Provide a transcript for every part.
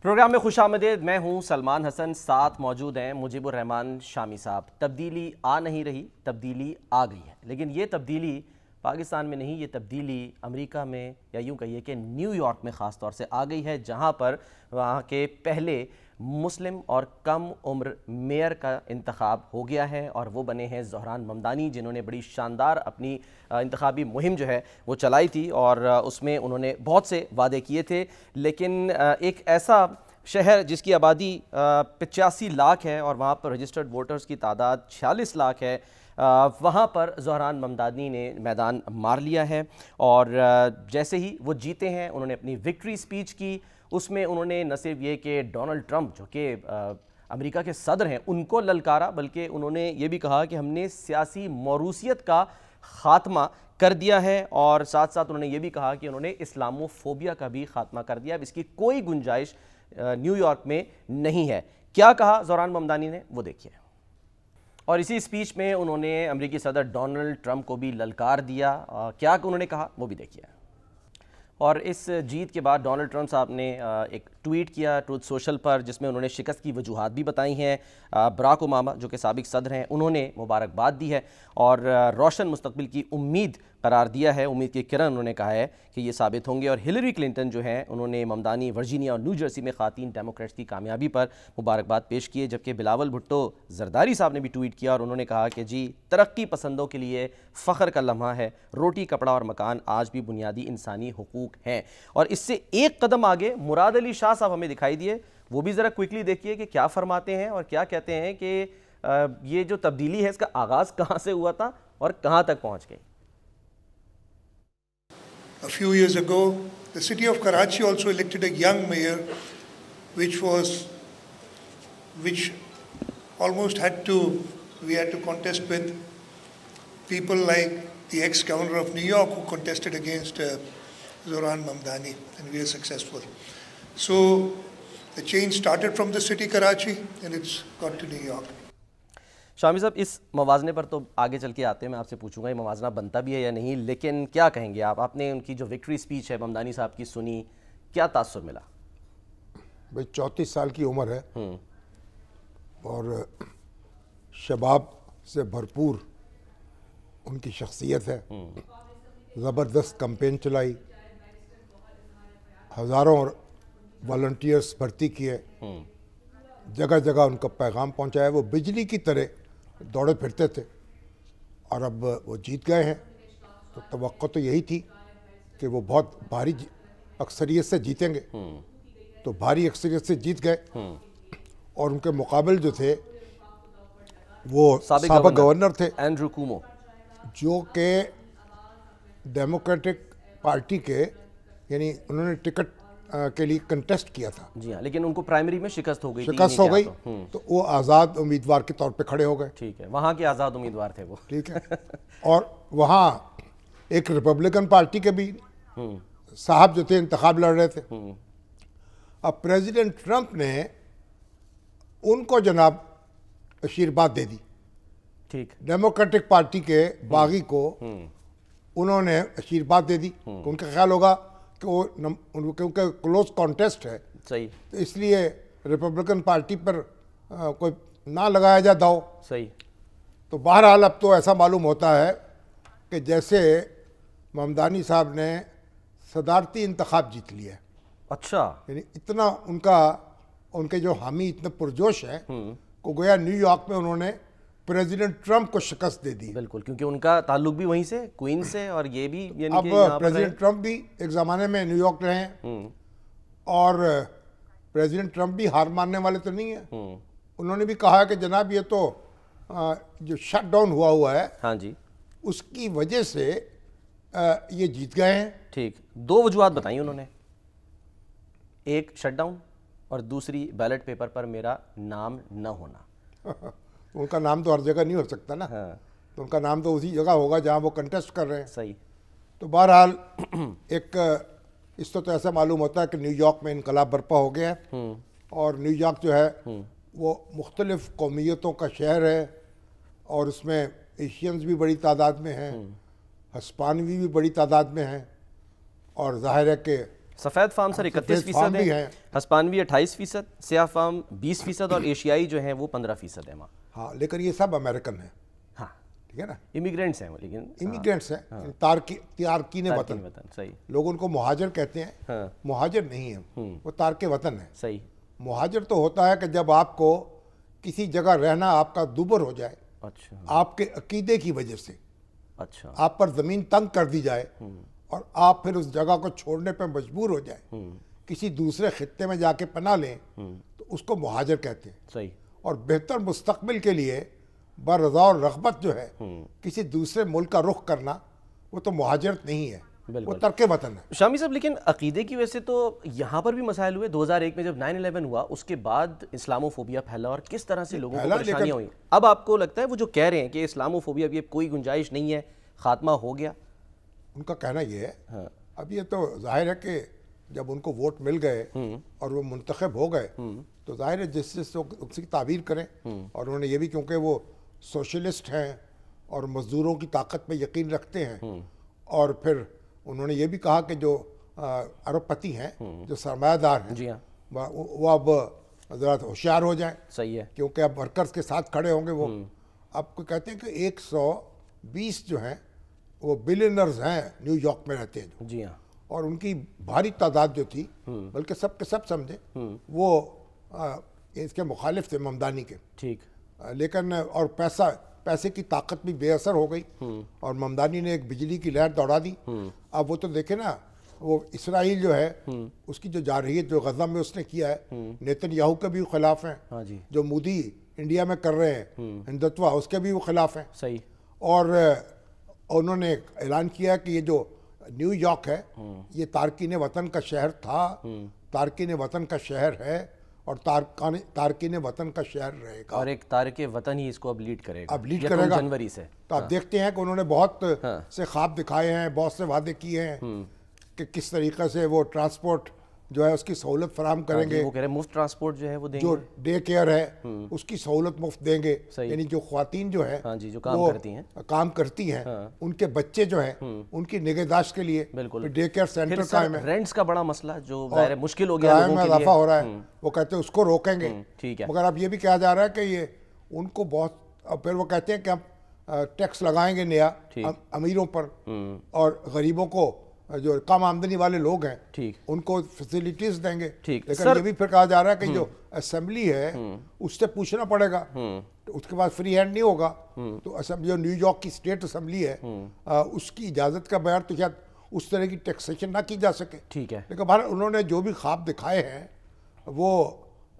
Programme میں خوش آمدید. میں ہوں سلمان حسن. ساتھ موجود ہیں مجیب الرحمان شامی صاحب. تبدیلی آ نہیں رہی, تبدیلی آ گئی ہے, لیکن یہ تبدیلی پاکستان میں نہیں, یہ تبدیلی امریکہ میں یا یوں کہیے کہ نیو یارک میں خاص طور سے آ گئی ہے, جہاں پر وہاں کے پہلے مسلم اور کم عمر میئر کا انتخاب ہو گیا ہے, اور وہ بنے ہیں زہران ممدانی, جنہوں نے بڑی شاندار اپنی انتخابی مہم جو ہے وہ چلائی تھی, اور اس میں انہوں نے بہت سے وعدے کیے تھے. لیکن ایک ایسا شہر جس کی آبادی 85 لاکھ ہے اور وہاں پر رجسٹرڈ ووٹرز کی تعداد 46 لاکھ ہے, وہاں پر زہران ممدانی نے میدان مار لیا ہے. اور جیسے ہی وہ جیتے ہیں, انہوں نے اپنی وکٹری سپیچ کی. اس میں انہوں نے نہ صرف یہ کہ ڈونلڈ ٹرمپ جو کہ امریکہ کے صدر ہیں ان کو للکارا, بلکہ انہوں نے یہ بھی کہا کہ ہم نے سیاسی موروثیت کا خاتمہ کر دیا ہے, اور ساتھ ساتھ انہوں نے یہ بھی کہا کہ انہوں نے اسلامو فوبیا کا بھی خاتمہ کر دیا. اب اس کی کوئی گنجائش نیو یارک میں نہیں ہے. کیا کہا زہران ممدانی نے, وہ دیکھیے. اور اسی سپیچ میں انہوں نے امریکی صدر ڈونلڈ ٹرمپ کو بھی للکار دیا. کیا انہوں نے کہا وہ بھی دیکھیے. اور اس جیت کے بعد ڈونلڈ ٹرمپ صاحب نے ایک ٹویٹ کیا ٹروتھ سوشل پر, جس میں انہوں نے شکست کی وجوہات بھی بتائی ہیں. براک اوباما جو کہ سابق صدر ہیں, انہوں نے مبارکباد دی ہے اور روشن مستقبل کی امید قرار دیا ہے. امید کی کرن انہوں نے کہا ہے کہ یہ ثابت ہوں گے. اور ہلری کلنٹن جو ہیں, انہوں نے ممدانی ورجینیا اور نیو جرسی میں خواتین ڈیموکریٹس کی کامیابی پر مبارکباد پیش کی ہے. جبکہ بلاول بھٹو زرداری صاحب نے بھی ٹویٹ کیا اور انہوں نے کہا کہ جی, ترقی پسندوں کے لیے فخر کا لمحہ ہے, روٹی کپڑا اور مکان آج بھی بنیادی انسانی حقوق ہیں. اور اس سے ایک قدم آگے مراد علی شاہ صاحب ہمیں دکھائی دیے, وہ بھی ذرا کوئکلی دیکھیے کہ کیا فرماتے ہیں اور کیا کہتے ہیں کہ یہ جو تبدیلی ہے اس کا آغاز کہاں سے ہوا تھا اور کہاں تک پہنچ گئی. A few years ago, the city of Karachi also elected a young mayor, which almost we had to contest with people like the ex-governor of New York who contested against Zohran Mamdani, and we were successful. So the change started from the city Karachi and it's gone to New York. شامی صاحب, اس موازنے پر تو آگے چل کے آتے ہیں, میں آپ سے پوچھوں گا یہ موازنہ بنتا بھی ہے یا نہیں, لیکن کیا کہیں گے آپ نے ان کی جو وکٹری سپیچ ہے ممدانی صاحب کی سنی, کیا تاثر ملا؟ بھائی 34 سال کی عمر ہے اور شباب سے بھرپور ان کی شخصیت ہے. زبردست کمپین چلائی, ہزاروں والنٹیئرز بھرتی کیے, جگہ جگہ ان کا پیغام پہنچایا. وہ بجلی کی طرح دوڑے پھرتے تھے, اور اب وہ جیت گئے ہیں. تو توقع تو یہی تھی کہ وہ بہت بھاری اکثریت سے جیتیں گے, تو بھاری اکثریت سے جیت گئے. اور ان کے مقابل جو تھے وہ سابق گورنر تھے اینڈریو کومو, جو کہ ڈیموکریٹک پارٹی کے, یعنی انہوں نے ٹکٹ کے لیے کنٹیسٹ کیا تھا. جی ہاں, لیکن ان کو پرائمری میں شکست ہو گئی, تو وہ آزاد امیدوار کے طور پہ کھڑے ہو گئے. ٹھیک ہے, وہاں کے آزاد امیدوار تھے وہ. ٹھیک ہے, اور وہاں ایک ریپبلکن پارٹی کے بھی صاحب جو تھے انتخاب لڑ رہے تھے. اب پریزیڈنٹ ٹرمپ نے ان کو جناب آشیرواد دے دی. ٹھیک, ڈیموکریٹک پارٹی کے باغی کو انہوں نے آشیرواد دے دی. ان کا خیال ہوگا کہ وہ کیونکہ کلوز کانٹیسٹ ہے, صحیح, تو اس لیے ریپبلکن پارٹی پر کوئی نہ لگایا جائے داؤ. صحیح. تو بہرحال اب تو ایسا معلوم ہوتا ہے کہ جیسے ممدانی صاحب نے صدارتی انتخاب جیت لیا ہے. اچھا, یعنی اتنا ان کے جو حامی اتنے پرجوش ہیں کو گویا نیو یارک میں انہوں نے پریزیڈنٹ ٹرمپ کو شکست دے دی. بالکل, کیونکہ ان کا تعلق بھی وہیں سے, کوئن سے, اور یہ بھی اب پریزیڈنٹ ٹرمپ بھی ایک زمانے میں نیو یارک رہے ہیں, اور پریزیڈنٹ ٹرمپ بھی ہار ماننے والے تو نہیں ہیں. انہوں نے بھی کہا کہ جناب یہ تو جو شٹ ڈاؤن ہوا ہے, ہاں جی, اس کی وجہ سے یہ جیت گئے ہیں. ٹھیک, 2 وجوہات بتائیں انہوں نے, ایک شٹ ڈاؤن اور دوسری بیلٹ پیپر پر میرا نام نہ ہونا. ان کا نام تو ہر جگہ نہیں ہو سکتا نا, تو ان کا نام تو اسی جگہ ہوگا جہاں وہ کنٹیسٹ کر رہے ہیں. صحیح. تو بہرحال ایک اس تو ایسا معلوم ہوتا ہے کہ نیو یارک میں انقلاب برپا ہو گیا ہے, اور نیو یارک جو ہے وہ مختلف قومیتوں کا شہر ہے, اور اس میں ایشینز بھی بڑی تعداد میں ہیں, ہسپانوی بھی بڑی تعداد میں ہیں, اور ظاہر ہے کہ سفید فام سر 31% ہے، ہسپانوی 28%، سیاہ فام 20% اور ایشیائی جو ہیں وہ 15% ہیں. ہاں لیکن یہ سب امریکن ہیں. ہاں ٹھیک ہے نا، امیگرینٹس ہیں وہ، لیکن امیگرینٹس ہیں، تارکین وطن. صحیح. لوگ ان کو مہاجر کہتے ہیں، مہاجر نہیں ہیں، وہ تارک وطن ہیں. صحیح. مہاجر تو ہوتا ہے کہ جب آپ کو کسی جگہ رہنا آپ کا دوبر ہو جائے، اچھا، آپ کے عقیدے کی وجہ سے اچھا، آپ پر زمین تنگ کر دی جائے اور آپ پھر اس جگہ کو چھوڑنے پہ مجبور ہو جائے، کسی دوسرے خطے میں جا کے پناہ لیں، تو اس کو مہاجر کہتے ہیں. صحیح. اور بہتر مستقبل کے لیے برضا اور رغبت جو ہے کسی دوسرے ملک کا رخ کرنا، وہ تو مہاجرت نہیں ہے، وہ ترک وطن ہے. شامی صاحب لیکن عقیدے کی وجہ سے تو یہاں پر بھی مسائل ہوئے. 2001 میں جب 9/11 ہوا اس کے بعد اسلاموفوبیا پھیلا اور کس طرح سے لوگوں کو پریشانیاں ہوئیں. اب آپ کو لگتا ہے وہ جو کہہ رہے ہیں کہ اسلاموفوبیا بھی اب کوئی گنجائش نہیں ہے، خاتمہ ہو گیا؟ ان کا کہنا یہ ہے، اب یہ تو ظاہر ہے کہ جب ان کو ووٹ مل گئے اور وہ منتخب ہو گئے تو ظاہر ہے جس کی تعبیر کریں. اور انہوں نے یہ بھی کیونکہ وہ سوشلسٹ ہیں اور مزدوروں کی طاقت پہ یقین رکھتے ہیں، اور پھر انہوں نے یہ بھی کہا کہ جو ارب پتی ہیں، جو سرمایہ دار ہیں، جی ہاں، وہ اب ذرا ہوشیار ہو جائیں. صحیح ہے. کیونکہ اب ورکرز کے ساتھ کھڑے ہوں گے. وہ اب کو کہتے ہیں کہ 120 جو ہیں وہ بلینرز ہیں نیو یارک میں رہتے ہیں. جی ہاں. اور ان کی بھاری تعداد جو تھی، بلکہ سب کے سب سمجھیں وہ اس کے مخالف تھے ممدانی کے. ٹھیک. لیکن اور پیسے کی طاقت بھی بے اثر ہو گئی اور ممدانی نے ایک بجلی کی لہر دوڑا دی. اب وہ تو دیکھیں نا، وہ اسرائیل جو ہے اس کی جو جارحیت جو غزہ میں اس نے کیا ہے، نیتن یاہو کے بھی خلاف ہیں. جو مودی انڈیا میں کر رہے ہیں ہندتوا، اس کے بھی وہ خلاف ہیں. صحیح. اور انہوں نے اعلان کیا کہ یہ جو نیو یارک ہے یہ تارکین وطن کا شہر تھا، تارکین وطن کا شہر ہے اور تارکین وطن کا شہر رہے گا. اور ایک تارک وطن ہی اس کو اب لیڈ کرے گا، اب لیڈ کرے گا جنوری سے. تو آپ دیکھتے ہیں کہ انہوں نے بہت سے خواب دکھائے ہیں، بہت سے وعدے کیے ہیں کہ کس طریقے سے وہ ٹرانسپورٹ جو ہے اس کی سہولت فراہم کریں گے. وہ کہہ رہے ہیں مفت ٹرانسپورٹ جو ہے وہ دیں گے، جو ڈے کیئر ہے اس کی سہولت مفت دیں گے. یعنی جو خواتین جو ہیں جو کام کرتی ہیں ان کے بچے جو ہیں ان کی نگہداشت کے لیے ڈے کیئر سینٹر قائم ہے. رینٹس کا بڑا مسئلہ جو ظاہر ہے مشکل ہو گیا کرائے میں اضافہ ہو رہا ہے، وہ کہتے ہیں اس کو روکیں گے. ٹھیک ہے. مگر اب یہ بھی کہا جا رہا ہے کہ یہ ان کو بہت، پھر وہ کہتے ہیں کہ ہم ٹیکس لگائیں گے نیا امیروں پر اور غریبوں کو، جو کم آمدنی والے لوگ ہیں ان کو فیسیلیٹیز دیں گے. لیکن یہ بھی پھر کہا جا رہا ہے کہ جو اسمبلی ہے اس سے پوچھنا پڑے گا، اس کے بعد فری ہینڈ نہیں ہوگا. تو جو نیو یارک کی اسٹیٹ اسمبلی ہے اس کی اجازت کا بغیر تو شاید اس طرح کی ٹیکسیشن نہ کی جا سکے. ٹھیک ہے. لیکن بہرحال انہوں نے جو بھی خواب دکھائے ہیں وہ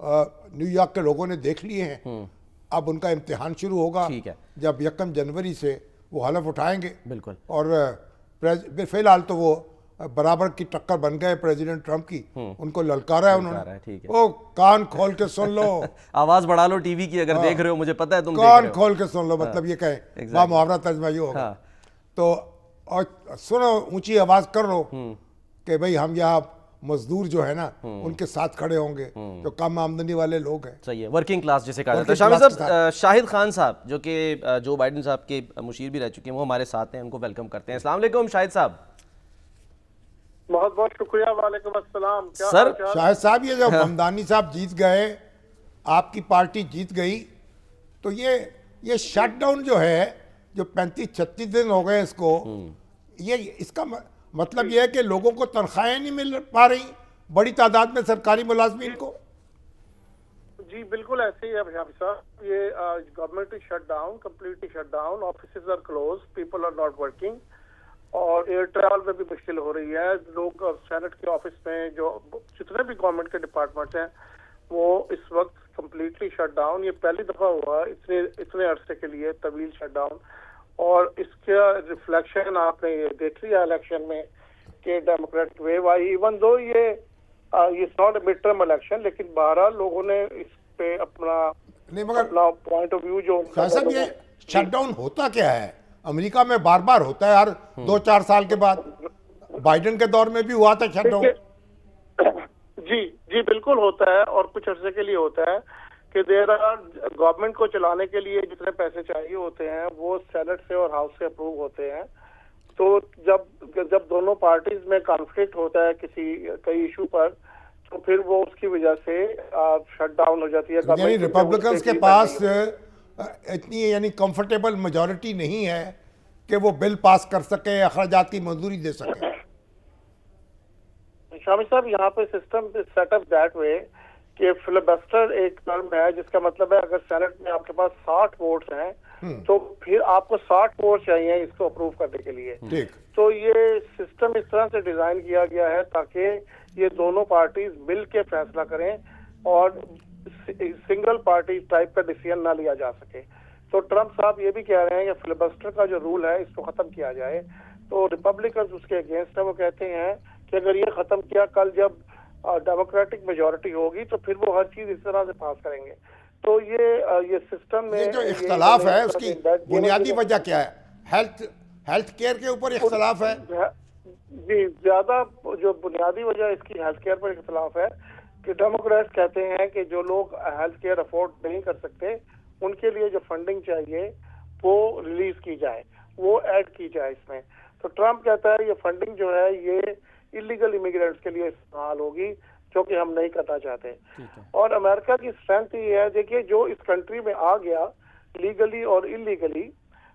نیو یارک کے لوگوں نے دیکھ لیے ہیں. اب ان کا امتحان شروع ہوگا جب 1 جنوری سے وہ حلف اٹھائیں گے. بالکل. اور فی الحال تو وہ برابر کی ٹکر بن گئے پریزیڈنٹ ٹرمپ کی. ان کو للکارا ہے انہوں نے. او کان کھول کے سن لو، آواز بڑھا لو ٹی وی کی، اگر دیکھ رہے ہو مجھے پتہ ہے تم کان کھول کے سن لو، مطلب یہ کہیں با محاورہ ترجمہ یہ ہوگا. تو اور سنو، اونچی آواز کر لو کہ بھئی ہم یہاں مزدور جو ہے نا ان کے ساتھ کھڑے ہوں گے، جو کم آمدنی والے لوگ ہیں. صحیح ہے، ورکنگ کلاس جسے کہا جاتا ہے. شامی صاحب، شاہد خان صاحب جو کہ جو بائیڈن صاحب کے مشیر بھی رہ چکے ہیں وہ ہمارے ساتھ ہیں، ان کو ویلکم کرتے ہیں. السلام علیکم شاہد صاحب. بہت بہت شکریہ. وعلیکم السلام. سر شاہد صاحب، یہ جو ممدانی صاحب جیت گئے، آپ کی پارٹی جیت گئی، تو یہ شٹ ڈاؤن جو ہے جو 35-36 دن ہو گئے اس کو، یہ اس کا مطلب یہ ہے کہ لوگوں کو تنخواہیں نہیں مل پا رہی بڑی تعداد میں سرکاری ملازمین کو؟ جی بالکل ایسے ہی ہے شامی صاحب. یہ government is shut down, completely shut down, offices are closed, people are not working, اور ایئر ٹریول میں بھی مشکل ہو رہی ہے. لوگ سینٹ کے آفس میں جو جتنے بھی گورنمنٹ کے ڈپارٹمنٹ ہیں وہ اس وقت کمپلیٹلی شٹ ڈاؤن. یہ پہلی دفعہ ہوا اتنے عرصے کے لیے طویل شٹ ڈاؤن. اور اس کا ریفلیکشن آپ نے یہ دیکھ لیا الیکشن میں کہ ڈیموکریٹ ویو آئی، ایون دو یہ not a mid term election, لیکن 12 لوگوں نے اس پہ اپنا پوائنٹ آف ویو جو صاحب یہ شٹ ڈاؤن ہوتا کیا ہے؟ امریکہ میں بار بار ہوتا ہے ہر 2-4 سال کے بعد. بائیڈن کے دور میں بھی ہوا تھا شٹ ڈاؤن. جی بالکل ہوتا ہے، اور کچھ عرصے کے لیے ہوتا ہے کہ گورنمنٹ کو چلانے کے لیے جتنے پیسے چاہیے ہوتے ہیں وہ سینٹ سے اور ہاؤس سے اپروو ہوتے ہیں. تو جب دونوں پارٹیز میں کانفلکٹ ہوتا ہے کئی ایشو پر تو پھر وہ اس کی وجہ سے شٹ ڈاؤن ہو جاتی ہے. یعنی ریپبلکنز کے پاس اتنی یعنی کمفرٹیبل میجورٹی نہیں ہے کہ وہ بل پاس کر سکے, اخراجات کی منظوری دے سکے. شامی صاحب یہاں پہ system set up that way کہ فلبسٹر ایک ٹرم ہے جس کا مطلب ہے اگر سینٹ میں آپ کے پاس 60 ووٹس ہیں تو پھر آپ کو 60 ووٹ چاہیے اس کو اپروو کرنے کے لیے. تو یہ سسٹم اس طرح سے ڈیزائن کیا گیا ہے تاکہ یہ دونوں پارٹیز مل کے فیصلہ کریں اور سنگل پارٹی ٹائپ کا ڈیسیژن نہ لیا جا سکے. تو ٹرمپ صاحب یہ بھی کہہ رہے ہیں کہ فلبسٹر کا جو رول ہے اس کو ختم کیا جائے. تو ریپبلکنز اس کے اگینسٹ ہے, وہ کہتے ہیں کہ اگر یہ ختم کیا, کل جب ڈیموکریٹک میجورٹی ہوگی تو پھر وہ ہر چیز اس طرح سے پاس کریں گے. تو یہ سسٹم میں یہ جو اختلاف ہے اس کی بنیادی وجہ کیا ہے؟ ہیلتھ کیئر کے اوپر اختلاف ہے. جی, زیادہ جو بنیادی وجہ اس کی ہیلتھ کیئر پر اختلاف ہے کہ ڈیموکریٹس کہتے ہیں کہ جو لوگ ہیلتھ کیئر افورڈ نہیں کر سکتے ان کے لیے جو فنڈنگ چاہیے وہ ریلیز کی جائے, وہ ایڈ کی جائے اس میں. تو ٹرمپ کہتا ہے یہ فنڈنگ جو ہے یہ انلیگل امیگرینٹس کے لیے استعمال ہوگی جو کہ ہم نہیں کرنا چاہتے. اور امریکہ کی اسٹرینتھ یہ ہے, دیکھیے جو اس کنٹری میں آ گیا لیگلی اور انلیگلی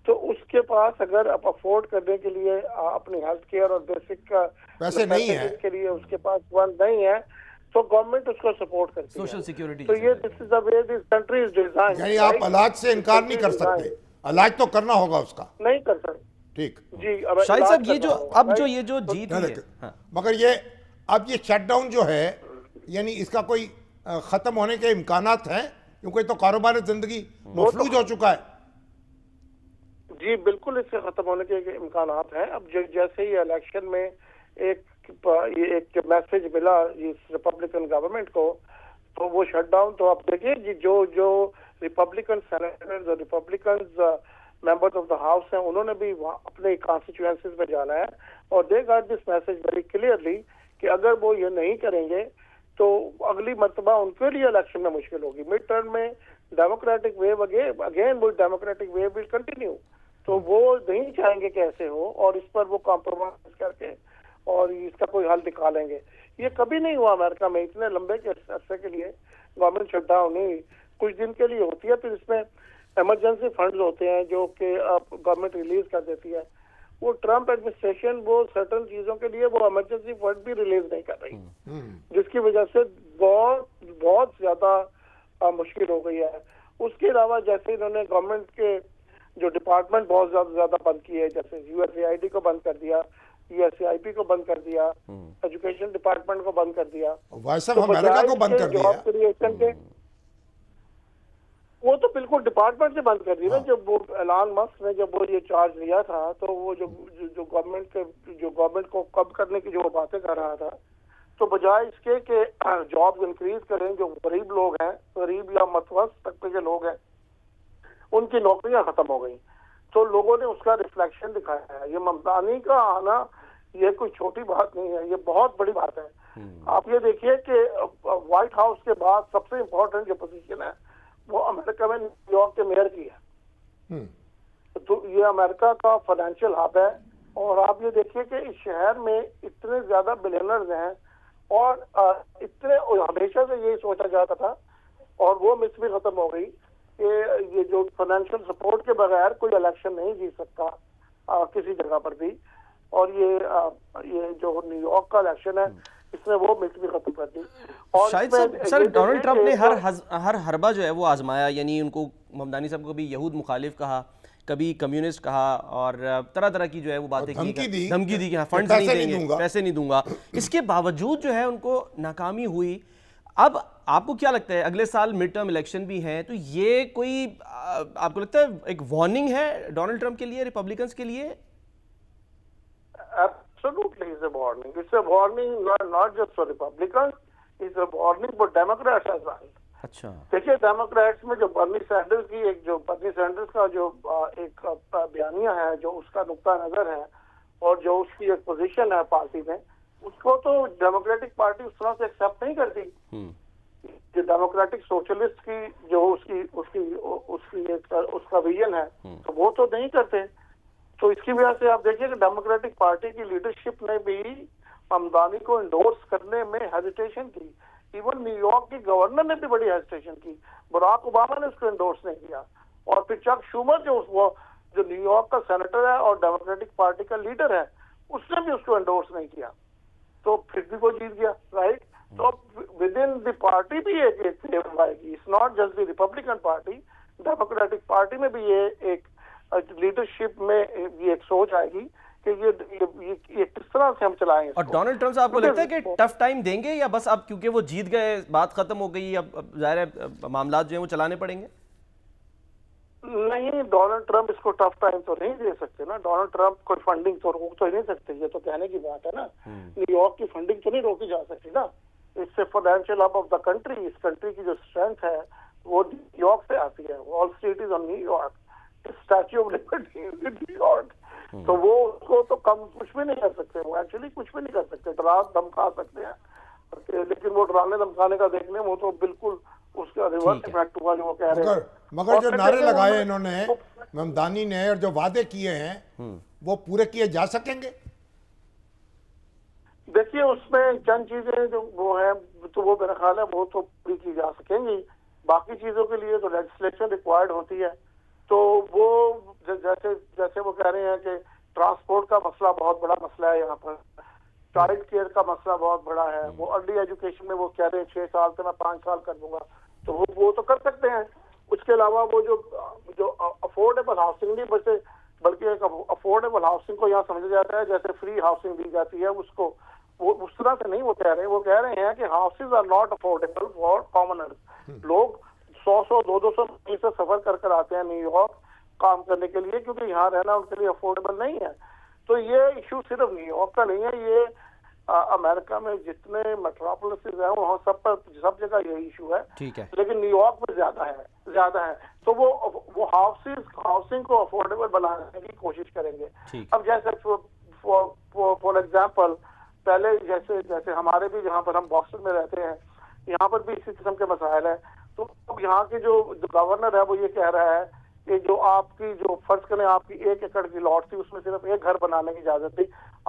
تو اس کے پاس اگر افورڈ کرنے کے لیے اپنی ہیلتھ کیئر اور بیسک پیسے نہیں ہیں کے لیے اس کے پاس فنڈ نہیں ہے تو گورنمنٹ اس کو سپورٹ کرتی ہے. Social security. تو یہ دس از دی وے دس کنٹری از ڈیزائن. یعنی آپ علاج سے انکار نہیں کر سکتے, علاج تو کرنا ہوگا اس کا. نہیں کر سکتے. ٹھیک جی شاہد صاحب یہ جو جیت ہے مگر یہ شٹ ڈاؤن جو ہے یعنی اس کا کوئی ختم ہونے کے امکانات ہیں کیونکہ تو کاروبار زندگی مفلوج ہو چکا ہے. جی بالکل اس سے ختم ہونے کے امکانات ہیں. اب جیسے ہی الیکشن میں ایک میسج ملا اس ریپبلکن گورنمنٹ کو تو وہ شٹ ڈاؤن. تو آپ دیکھیے جو ریپبلکن سینیٹرز اور Republicans members of the house ہیں انہوں نے بھی اپنے کانسٹیچوئنسیز میں جانا ہے اور they got this message very clearly کہ اگر وہ یہ نہیں کریں گے تو اگلی مرتبہ ان کے لیے الیکشن میں مشکل ہوگی. مڈ ٹرم میں ڈیموکریٹک ویو اگین وہ ڈیموکریٹک ویو ول کنٹینیو. تو وہ نہیں چاہیں گے کہ ایسے ہو اور اس پر وہ کمپرومائز کر کے اور اس کا کوئی حل نکالیں گے. یہ کبھی نہیں ہوا امریکہ میں اتنے لمبے کے عرصے کے لیے گورنمنٹ شٹ ڈاؤن نہیں کچھ دن کے لیے ہوتی ہے, پھر اس میں ایمرجنسی فنڈز ہوتے ہیں جو کہ گورنمنٹ ریلیز کر دیتی ہے. وہ ٹرمپ ایڈمنسٹریشن وہ سرٹن چیزوں کے لیے وہ ایمرجنسی فنڈ بھی ریلیز نہیں کر رہی جس کی وجہ سے بہت زیادہ مشکل ہو گئی ہے. اس کے علاوہ جیسے انہوں نے گورنمنٹ کے جو ڈپارٹمنٹ بہت زیادہ بند کیے, جیسے USAID کو بند کر دیا, USAIP کو بند کر دیا, ایجوکیشن ڈپارٹمنٹ کو بند کر دیا, وائس آف امریکہ کو بند کر دیا, جاب کریشن کے وہ تو بالکل ڈپارٹمنٹ سے بند کر دیا. جب وہ ایلان مسک نے جب وہ یہ چارج لیا تھا تو وہ جو گورنمنٹ کو کم کرنے کی جو باتیں کر رہا تھا تو بجائے اس کے کہ جاب انکریز کریں, جو غریب لوگ ہیں, غریب یا متوسط طبقے کے لوگ ہیں, ان کی نوکریاں ختم ہو گئی. تو لوگوں نے اس کا ریفلیکشن دکھایا ہے. یہ ممدانی کا آنا یہ کوئی چھوٹی بات نہیں ہے, یہ بہت بڑی بات ہے. آپ یہ دیکھیے کہ وائٹ ہاؤس کے بعد سب سے امپورٹنٹ جو پوزیشن ہے وہ امریکہ میں نیو یارک کے میئر کی ہے. تو یہ امریکہ کا فائنینشیل ہب ہے اور آپ یہ دیکھیے کہ اس شہر میں اتنے زیادہ بلینرز ہیں اور اتنے ہمیشہ سے یہی سوچا جاتا تھا اور وہ مس بھی ختم ہو گئی کہ یہ جو فائنینشیل سپورٹ کے بغیر کوئی الیکشن نہیں جیت سکتا کسی جگہ پر بھی. اور یہ جو نیو یارک کا الیکشن ہے اس میں وہ ملک بھی ختم کر دی. شاہد صاحب سر ڈونلڈ ٹرمپ نے ہر حربہ جو ہے وہ آزمایا, یعنی ان کو ممدانی صاحب کو کبھی یہود مخالف کہا, کبھی کمیونسٹ کہا اور طرح طرح کی جو ہے وہ باتیں کی, دھمکی دی کہ فنڈز نہیں دیں گے, پیسے نہیں دوں گا. اس کے باوجود جو ہے ان کو ناکامی ہوئی. اب آپ کو کیا لگتا ہے اگلے سال مڈ ٹرم الیکشن بھی ہیں تو یہ کوئی آپ کو لگتا ہے ایک وارننگ ہے ڈونلڈ ٹرمپ کے لیے, ریپبلکنز کے لیے؟ Absolutely, it's a warning. It's a warning not just for Republicans, it's a warning for Democrats as well. اچھا دیکھیے ڈیموکریٹس میں جو برنی سینڈرز کا جو ایک بیانیہ ہے, جو اس کا نقطہ نظر ہے اور جو اس کی ایک پوزیشن ہے پارٹی میں, اس کو تو ڈیموکریٹک پارٹی اس طرح سے ایکسیپٹ نہیں کرتی. جو ڈیموکریٹک سوشلسٹ کی جو اس کا ویژن ہے تو وہ تو نہیں کرتے. تو اس کی وجہ سے آپ دیکھیے کہ ڈیموکریٹک پارٹی کی لیڈرشپ نے بھی ممدانی کو انڈورس کرنے میں ہیزیٹیشن کی. ایون نیو یارک کی گورنر نے بھی بڑی ہیزیٹیشن کی. براک اوباما نے اس کو انڈورس نہیں کیا. اور پھر چک شومر جو نیو یارک کا سینیٹر ہے اور ڈیموکریٹک پارٹی کا لیڈر ہے, اس نے بھی اس کو انڈورس نہیں کیا. تو پھر بھی وہ جیت گیا, رائٹ. تو ود ان دی پارٹی بھی ایک فیور آئے گی. It's not just the Republican party, Democratic party میں بھی یہ ایک لیڈرشپ میں یہ ایک سوچ آئے گی کہ یہ کس طرح سے ہم چلائیں. اور ڈونلڈ ٹرمپ صاحب کو لگتا ہے کہ ٹف ٹائم دیں گے, یا بس اب کیونکہ وہ جیت گئے بات ختم ہو گئی, اب ظاہر ہے معاملات جو ہیں وہ چلانے پڑیں گے؟ نہیں, ڈونلڈ ٹرمپ اس کو ٹف ٹائم تو نہیں دے سکتے نا. ڈونلڈ ٹرمپ کوئی فنڈنگ تو روک تو ہی نہیں سکتے, یہ تو کہنے کی بات ہے نا. نیو یارک کی فنڈنگ تو نہیں روکی جا سکتی نا. اس سے financial hub of the country, اس کنٹری کی جو اسٹرینتھ ہے وہ نیو یارک سے آتی ہے. Wall Street is on New York, statue of Liberty is in New York. تو وہ اس کو تو کم کچھ بھی نہیں کر سکتے, وہ ایکچولی کچھ بھی نہیں کر سکتے. ڈرا دھمکا سکتے ہیں, لیکن وہ ڈرانے دھمکانے کا دیکھنے وہ تو بالکل اس کا ریورس ایفیکٹ ہوا جو وہ کہہ رہے ہیں. مگر جو نعرے لگائے انہوں نے ممدانی نے اور جو وعدے کیے ہیں وہ پورے کیے جا سکیں گے؟ دیکھیے اس میں چند چیزیں جو وہ ہیں تو وہ میرا خیال ہے وہ تو پوری کی جا سکیں گی. باقی چیزوں کے لیے تو لیجسلیشن ریکوائرڈ ہوتی ہے. تو وہ جیسے وہ کہہ رہے ہیں کہ ٹرانسپورٹ کا مسئلہ بہت بڑا مسئلہ ہے یہاں پر, چائلڈ کیئر کا مسئلہ بہت بڑا ہے. وہ ارلی ایجوکیشن میں وہ کہہ رہے ہیں 6 سال سے میں 5 سال کر دوں گا, تو وہ تو کر سکتے ہیں. اس کے علاوہ وہ جو افورڈیبل ہاؤسنگ نہیں بلکہ ایک افورڈیبل ہاؤسنگ کو یہاں سمجھا جاتا ہے جیسے فری ہاؤسنگ دی جاتی ہے, اس کو وہ اس طرح سے نہیں وہ کہہ رہے ہیں. وہ کہہ رہے ہیں کہ houses are not affordable for commoners. لوگ 100-200 میل سے سفر کر آتے ہیں نیو یارک کام کرنے کے لیے, کیونکہ یہاں رہنا ان کے لیے افورڈیبل نہیں ہے. تو یہ ایشو صرف نیو یارک کا نہیں ہے, یہ امریکہ میں جتنے میٹروپولسز ہیں وہاں سب جگہ یہ ایشو ہے. لیکن نیو یارک میں زیادہ ہے. تو وہ ہاؤسنگ کو افورڈیبل بنانے کی کوشش کریں گے. اب جیسے فار ایگزامپل پہلے جیسے ہمارے بھی جہاں پر ہم باسٹن میں رہتے ہیں یہاں پر بھی اسی قسم کے مسائل ہیں. تو اب یہاں کے جو گورنر ہے وہ یہ کہہ رہا ہے کہ جو آپ کی جو فرض کریں آپ کی 1 ایکڑ کی لاٹ تھی اس میں صرف ایک گھر بنانے کی اجازت تھی,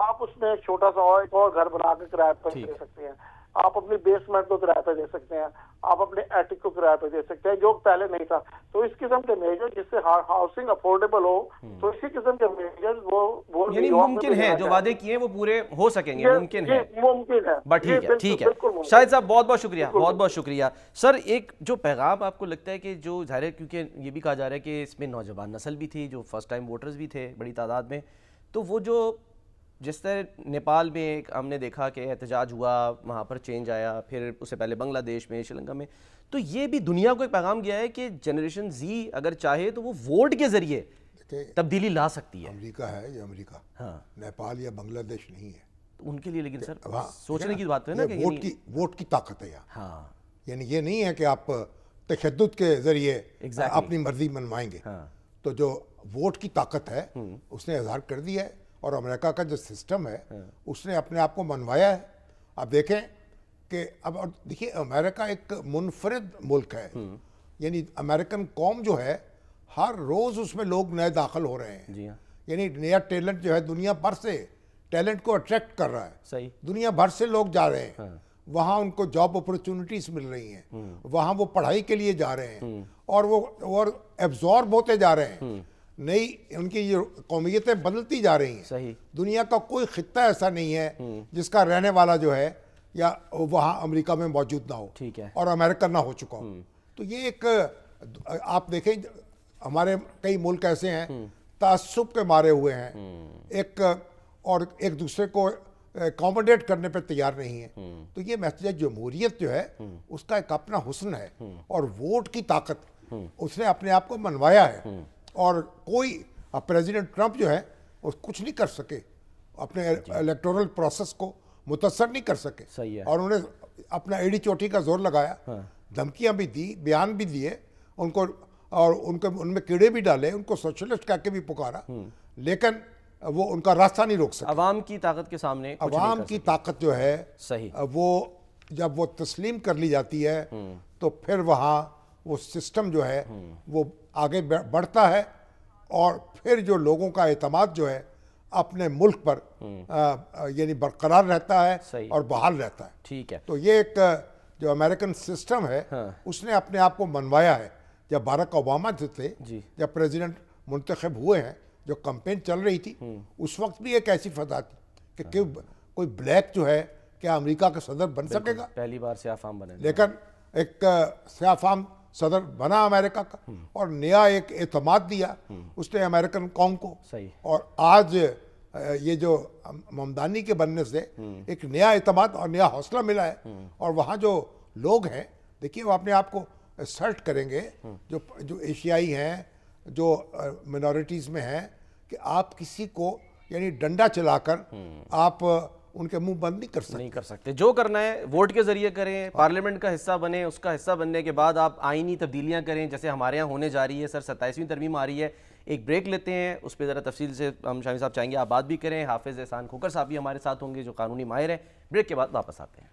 آپ اس میں ایک چھوٹا سا اور گھر بنا کے کرایہ پر دے سکتے ہیں. آپ اپنی بیسمنٹ کو کرایہ پہ دے سکتے ہیں, آپ اپنے ایٹک کو کرایہ پہ دے سکتے ہیں, جو پہلے نہیں تھا. تو اس قسم کے میجر جس سے ہاؤسنگ افورڈیبل ہو, تو اسی قسم کے میجر وہ یعنی ممکن ہے جو وعدے کیے ہیں وہ پورے ہو سکیں گے, ممکن ہے. بٹ ٹھیک ہے شاہد صاحب, بہت بہت شکریہ. سر ایک جو پیغام آپ کو لگتا ہے کہ جو ظاہر ہے کیونکہ یہ بھی کہا جا رہا ہے کہ اس میں نوجوان نسل بھی تھی جو فرسٹ ٹائم ووٹرز بھی تھے بڑی تعداد میں, تو وہ جو جس طرح نیپال میں ہم نے دیکھا کہ احتجاج ہوا, وہاں پر چینج آیا, پھر اس سے پہلے بنگلہ دیش میں, شری لنکا میں, تو یہ بھی دنیا کو ایک پیغام گیا ہے کہ جنریشن زی اگر چاہے تو وہ ووٹ کے ذریعے تبدیلی لا سکتی ہے. امریکہ ہے یہ امریکہ, ہاں نیپال یا بنگلہ دیش نہیں ہے ان کے لیے. لیکن سر سوچنے کی بات ہے نا کہ ووٹ کی طاقت ہے یہاں. ہاں یعنی یہ نہیں ہے کہ آپ تشدد کے ذریعے اپنی مرضی منوائیں گے. تو جو ووٹ کی طاقت ہے اس نے اظہار کر دیا ہے, اور امریکہ کا جو سسٹم ہے اس نے اپنے آپ کو منوایا ہے. اب دیکھیں کہ اب دیکھیے امریکہ ایک منفرد ملک ہے, یعنی امریکن قوم جو ہے ہر روز اس میں لوگ نئے داخل ہو رہے ہیں. یعنی نیا ٹیلنٹ جو ہے دنیا بھر سے ٹیلنٹ کو اٹریکٹ کر رہا ہے. دنیا بھر سے لوگ جا رہے ہیں, وہاں ان کو جاب اپرچونٹیز مل رہی ہیں, وہاں وہ پڑھائی کے لیے جا رہے ہیں, اور وہ ایبزارب ہوتے جا رہے ہیں. نئی ان کی جو قومیتیں بدلتی جا رہی ہیں. دنیا کا کوئی خطہ ایسا نہیں ہے جس کا رہنے والا جو ہے یا وہاں امریکہ میں موجود نہ ہو اور امریکہ نہ ہو چکا ہو. تو یہ ایک آپ دیکھیں ہمارے کئی ملک ایسے ہیں تعصب کے مارے ہوئے ہیں, اور ایک دوسرے کو اکوموڈیٹ کرنے پہ تیار نہیں ہے. تو یہ محض جمہوریت جو ہے اس کا ایک اپنا حسن ہے, اور ووٹ کی طاقت اس نے اپنے آپ کو منوایا ہے. اور کوئی پریزیڈنٹ ٹرمپ جو ہے وہ کچھ نہیں کر سکے, اپنے الیکٹورل پروسیس کو متاثر نہیں کر سکے. اور انہوں نے اپنا ایڑی چوٹی کا زور لگایا, دھمکیاں بھی دی, بیان بھی دیے ان کو, اور ان میں کیڑے بھی ڈالے, ان کو سوشلسٹ کہہ کے بھی پکارا, لیکن وہ ان کا راستہ نہیں روک سکے. عوام کی طاقت کے سامنے عوام کی طاقت جو ہے وہ جب وہ تسلیم کر لی جاتی ہے تو پھر وہاں وہ سسٹم جو ہے وہ آگے بڑھتا ہے, اور پھر جو لوگوں کا اعتماد جو ہے اپنے ملک پر یعنی برقرار رہتا ہے اور بحال رہتا ہے. ٹھیک ہے. تو یہ ایک جو امریکن سسٹم ہے اس نے اپنے آپ کو منوایا ہے. جب باراک اوباما تھے, جب پریزیڈنٹ منتخب ہوئے ہیں, جو کمپین چل رہی تھی, اس وقت بھی ایک ایسی فضا تھی کہ کوئی بلیک جو ہے کیا امریکہ کا صدر بن سکے گا؟ پہلی بار سیاہ فام بنے. لیکن ایک سیاہ فام صدر بنا امریکہ کا, اور نیا ایک اعتماد دیا اس نے امریکن قوم کو. اور آج یہ جو ممدانی کے بننے سے ایک نیا اعتماد اور نیا حوصلہ ملا ہے. اور وہاں جو لوگ ہیں, دیکھیے وہ اپنے آپ کو اسرٹ کریں گے, جو ایشیائی ہیں, جو منورٹیز میں ہیں, کہ آپ کسی کو یعنی ڈنڈا چلا کر آپ ان کے منہ بند نہیں کر سکتے. جو کرنا ہے ووٹ کے ذریعے کریں, پارلیمنٹ کا حصہ بنیں, اس کا حصہ بننے کے بعد آپ آئینی تبدیلیاں کریں جیسے ہمارے ہاں ہونے جا رہی ہے. سر 27ویں ترمیم آ رہی ہے, ایک بریک لیتے ہیں, اس پہ ذرا تفصیل سے ہم شامی صاحب چاہیں گے آپ بات بھی کریں. حافظ احسان کھوکر صاحب بھی ہمارے ساتھ ہوں گے جو قانونی ماہر ہیں. بریک کے بعد واپس آتے ہیں.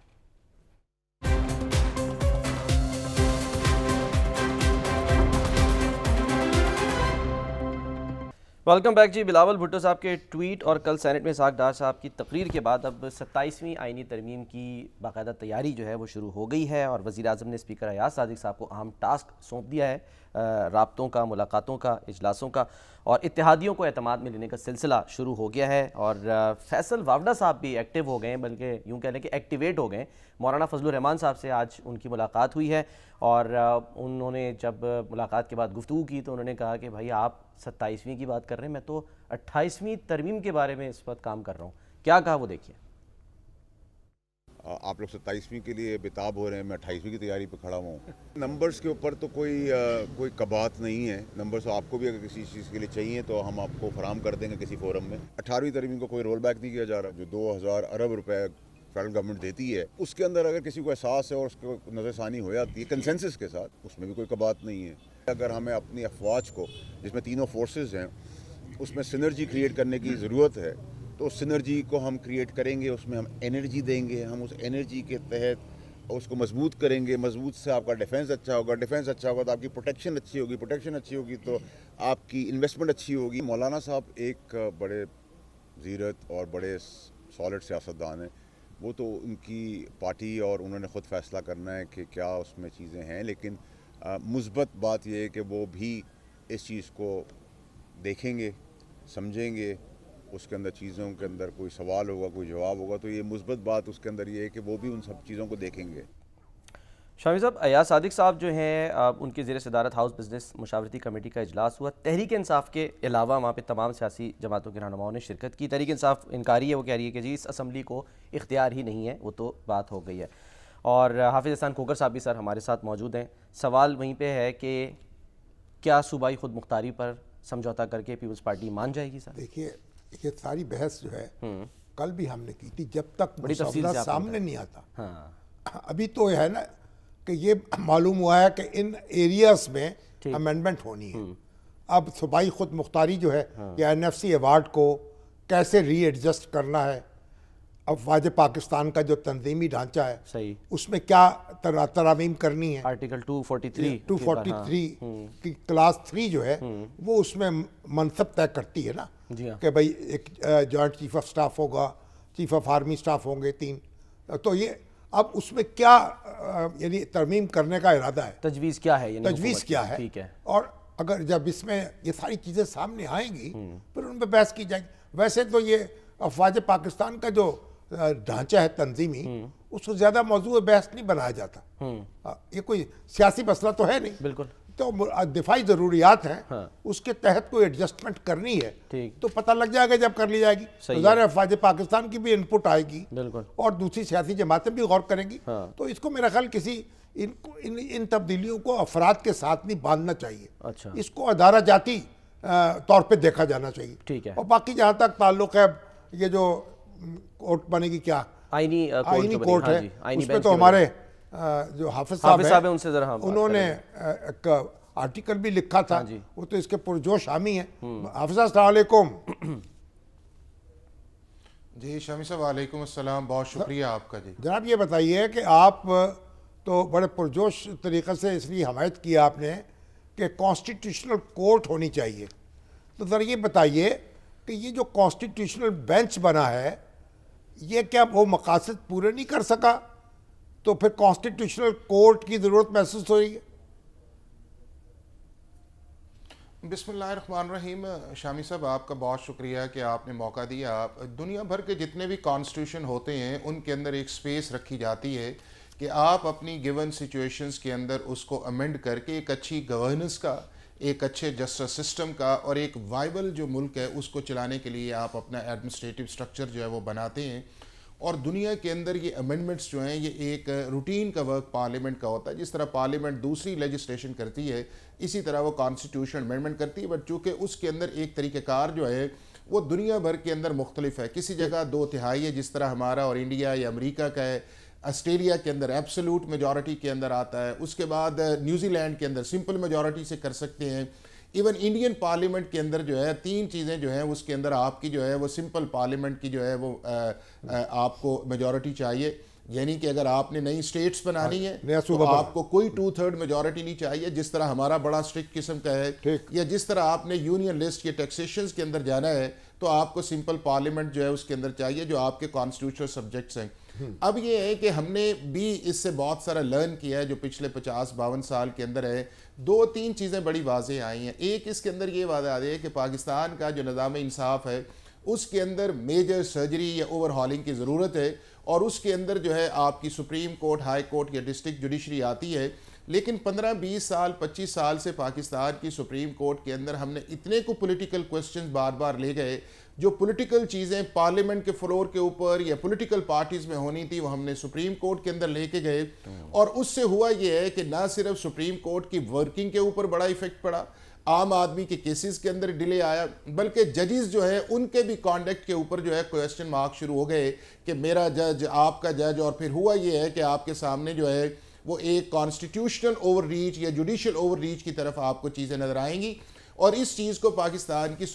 ویلکم بیک جی. بلاول بھٹو صاحب کے ٹویٹ اور کل سینٹ میں اسحاق ڈار صاحب کی تقریر کے بعد اب 27ویں آئینی ترمیم کی باقاعدہ تیاری جو ہے وہ شروع ہو گئی ہے, اور وزیر اعظم نے اسپیکر ایاز صادق صاحب کو اہم ٹاسک سونپ دیا ہے, رابطوں کا, ملاقاتوں کا, اجلاسوں کا, اور اتحادیوں کو اعتماد میں لینے کا سلسلہ شروع ہو گیا ہے. اور فیصل وافدہ صاحب بھی ایکٹیو ہو گئے ہیں, بلکہ یوں کہہ لیں کہ ایکٹیویٹ ہو گئے. مولانا فضل الرحمان صاحب سے آج ان کی ملاقات ہوئی ہے, اور انہوں نے جب ملاقات کے بعد گفتگو کی تو انہوں نے کہا کہ بھائی آپ 27ویں کی بات کر رہے ہیں, میں تو 28ویں ترمیم کے بارے میں اس وقت کام کر رہا ہوں. کیا کہا وہ دیکھیے. آپ لوگ 27ویں کے لیے بےتاب ہو رہے ہیں, میں 28ویں کی تیاری پہ کھڑا ہوں. نمبرز کے اوپر تو کوئی کبات نہیں ہے. نمبرز آپ کو بھی اگر کسی چیز کے لیے چاہیے تو ہم آپ کو فراہم کر دیں گے کسی فورم میں. 18ویں ترمیم کو کوئی رول بیک نہیں کیا جا رہا. جو 2000 ارب روپے فیڈرل گورنمنٹ دیتی ہے اس کے اندر اگر کسی کو احساس ہے اور اس کو نظر ثانی ہو جاتی ہے کنسنسس کے ساتھ, اس میں بھی کوئی کبات نہیں ہے. اگر ہمیں اپنی افواج کو, جس میں تینوں فورسز ہیں, اس میں سنرجی کریٹ کرنے کی ضرورت ہے, تو اس سنرجی کو ہم کریٹ کریں گے. اس میں ہم انرجی دیں گے, ہم اس انرجی کے تحت اس کو مضبوط کریں گے. مضبوط سے آپ کا ڈیفنس اچھا ہوگا, ڈیفنس اچھا ہوگا تو آپ کی پروٹیکشن اچھی ہوگی, پروٹیکشن اچھی ہوگی تو آپ کی انویسٹمنٹ اچھی ہوگی. مولانا صاحب ایک بڑے زیرت اور بڑے سالڈ سیاستدان ہیں. وہ تو ان کی پارٹی اور انہوں نے خود فیصلہ کرنا ہے کہ کیا اس میں چیزیں ہیں. لیکن مثبت بات یہ ہے کہ وہ بھی اس چیز کو دیکھیں گے, سمجھیں گے. اس کے اندر چیزوں کے اندر کوئی سوال ہوگا, کوئی جواب ہوگا, تو یہ مثبت بات اس کے اندر یہ ہے کہ وہ بھی ان سب چیزوں کو دیکھیں گے. شامی صاحب, ایاز صادق صاحب جو ہیں ان کی زیر صدارت ہاؤس بزنس مشاورتی کمیٹی کا اجلاس ہوا. تحریک انصاف کے علاوہ وہاں پہ تمام سیاسی جماعتوں کے رہنماؤں نے شرکت کی. تحریک انصاف انکاری ہے, وہ کہہ رہی ہے کہ جی اس اسمبلی کو اختیار ہی نہیں ہے, وہ تو بات ہو گئی ہے. اور حافظ احسان کھوکر صاحب بھی سر ہمارے ساتھ موجود ہیں. سوال وہیں پہ ہے کہ کیا صوبائی خود مختاری پر سمجھوتا کر کے پیپلز پارٹی مان جائے گی؟ سر دیکھیے, یہ ساری بحث جو ہے کل بھی ہم نے کی تھی, جب تک مسودہ سامنے نہیں آتا. ابھی تو ہے نا کہ یہ معلوم ہوا ہے کہ ان ایریاز میں امینڈمنٹ ہونی ہے. اب صوبائی خود مختاری جو ہے یا NFC ایوارڈ کو کیسے ری ایڈجسٹ کرنا ہے, افواج پاکستان کا جو تنظیمی ڈھانچہ ہے صحیح, اس میں کیا ترامیم کرنی ہے. آرٹیکل 243 کی کلاس 3 جو ہے وہ اس میں منصب طے کرتی ہے نا, کہ بھئی ایک جوائنٹ چیف آف سٹاف ہوگا, چیف آف آرمی سٹاف ہوں گے 3. تو یہ اب اس میں کیا یعنی ترمیم کرنے کا ارادہ ہے, تجویز کیا ہے, تجویز کیا ہے. اور اگر جب اس میں یہ ساری چیزیں سامنے آئیں گی پھر ان پہ بحث کی جائے گی. ویسے تو یہ افواج پاکستان کا جو ڈھانچہ ہے تنظیمی, اس کو زیادہ موضوع بحث نہیں بنایا جاتا. یہ کوئی سیاسی مسئلہ تو ہے نہیں. بالکل. تو دفاعی ضروریات ہیں, اس کے تحت کوئی ایڈجسٹمنٹ کرنی ہے تو پتہ لگ جائے گا جب کر لی جائے گی. ظاہر افواج پاکستان کی بھی انپٹ آئے گی اور دوسری سیاسی جماعتیں بھی غور کریں گی. تو اس کو میرا خیال کسی ان تبدیلیوں کو افراد کے ساتھ نہیں باندھنا چاہیے. اس کو ادارہ جاتی طور پہ دیکھا جانا چاہیے. اور باقی جہاں تک تعلق ہے یہ جو کورٹ بنے گی, کیا آئینی کورٹ ہے, اس پہ تو ہمارے جو حافظ صاحب ہیں, ان سے ذرا انہوں نے ایک آرٹیکل بھی لکھا تھا, وہ تو اس کے پرجوش حامی ہیں. حافظ صاحب السلام علیکم. جی شامی صاحب وعلیکم السلام, بہت شکریہ آپ کا. جی جناب یہ بتائیے کہ آپ تو بڑے پرجوش طریقے سے اس لیے حمایت کیا آپ نے کہ کانسٹیٹیوشنل کورٹ ہونی چاہیے. تو ذرا یہ بتائیے کہ یہ جو کانسٹیٹیوشنل بینچ بنا ہے یہ کیا وہ مقاصد پورے نہیں کر سکا تو پھر کانسٹیٹیوشنل کورٹ کی ضرورت محسوس ہو رہی ہے؟ بسم اللہ الرحمن الرحیم. شامی صاحب آپ کا بہت شکریہ کہ آپ نے موقع دیا. دنیا بھر کے جتنے بھی کانسٹیٹیوشن ہوتے ہیں ان کے اندر ایک سپیس رکھی جاتی ہے کہ آپ اپنی گیون سچویشنز کے اندر اس کو امینڈ کر کے ایک اچھی گورننس کا، ایک اچھے جسٹس سسٹم کا اور ایک وائبل جو ملک ہے اس کو چلانے کے لیے آپ اپنا ایڈمنسٹریٹو سٹرکچر جو ہے وہ بناتے ہیں. اور دنیا کے اندر یہ امینڈمنٹس جو ہیں یہ ایک روٹین کا ورک پارلیمنٹ کا ہوتا ہے. جس طرح پارلیمنٹ دوسری لیجسلیشن کرتی ہے اسی طرح وہ کانسٹیٹیوشن امینڈمنٹ کرتی ہے، بٹ چونکہ اس کے اندر ایک طریقہ کار جو ہے وہ دنیا بھر کے اندر مختلف ہے. کسی جگہ 2/3 ہے جس طرح ہمارا اور انڈیا یا امریکہ کا ہے. آسٹریلیا کے اندر ایبسولوٹ میجورٹی کے اندر آتا ہے. اس کے بعد نیوزی لینڈ کے اندر سمپل میجورٹی سے کر سکتے ہیں. ایون انڈین پارلیمنٹ کے اندر جو ہے 3 چیزیں جو ہیں اس کے اندر آپ کی جو ہے وہ سمپل پارلیمنٹ کی جو ہے وہ آپ کو میجورٹی چاہیے. یعنی کہ اگر آپ نے نئی سٹیٹس بنانی ہے تو آپ کو کوئی 2/3 میجورٹی نہیں چاہیے جس طرح ہمارا بڑا اسٹرکٹ قسم کا ہے. یا جس طرح آپ نے یونین لسٹ کے ٹیکسیشنز کے اندر جانا ہے تو آپ کو سمپل پارلیمنٹ جو ہے اس کے اندر چاہیے جو آپ کے کانسٹیٹیوشنل سبجیکٹس ہیں. اب یہ ہے کہ ہم نے بھی اس سے بہت سارا لرن کیا ہے جو پچھلے 50-52 سال کے اندر ہے. 2-3 چیزیں بڑی واضح آئی ہیں. ایک اس کے اندر یہ واضح آ رہی ہے کہ پاکستان کا جو نظام انصاف ہے اس کے اندر میجر سرجری یا اوور ہالنگ کی ضرورت ہے اور اس کے اندر جو ہے آپ کی سپریم کورٹ، ہائی کورٹ یا ڈسٹرکٹ جوڈیشری آتی ہے. لیکن 15-20 سال 25 سال سے پاکستان کی سپریم کورٹ کے اندر ہم نے اتنے کو پولیٹیکل کوسچنز بار بار لے گئے جو پولیٹیکل چیزیں پارلیمنٹ کے فلور کے اوپر یا پولیٹیکل پارٹیز میں ہونی تھی وہ ہم نے سپریم کورٹ کے اندر لے کے گئے. اور اس سے ہوا یہ ہے کہ نہ صرف سپریم کورٹ کی ورکنگ کے اوپر بڑا ایفیکٹ پڑا، عام آدمی کے کیسز کے اندر ڈیلے آیا، بلکہ ججز جو ہے ان کے بھی کانڈکٹ کے اوپر جو ہے کویسچن مارک شروع ہو گئے کہ میرا جج، آپ کا جج. اور پھر ہوا یہ ہے کہ آپ کے سامنے جو ہے وہ ایک کانسٹیٹیوشنل اوور ریچ یا جوڈیشل اوور ریچ کی طرف آپ کو چیزیں نظر آئیں گی. اور اس چیز کو پاکستان کی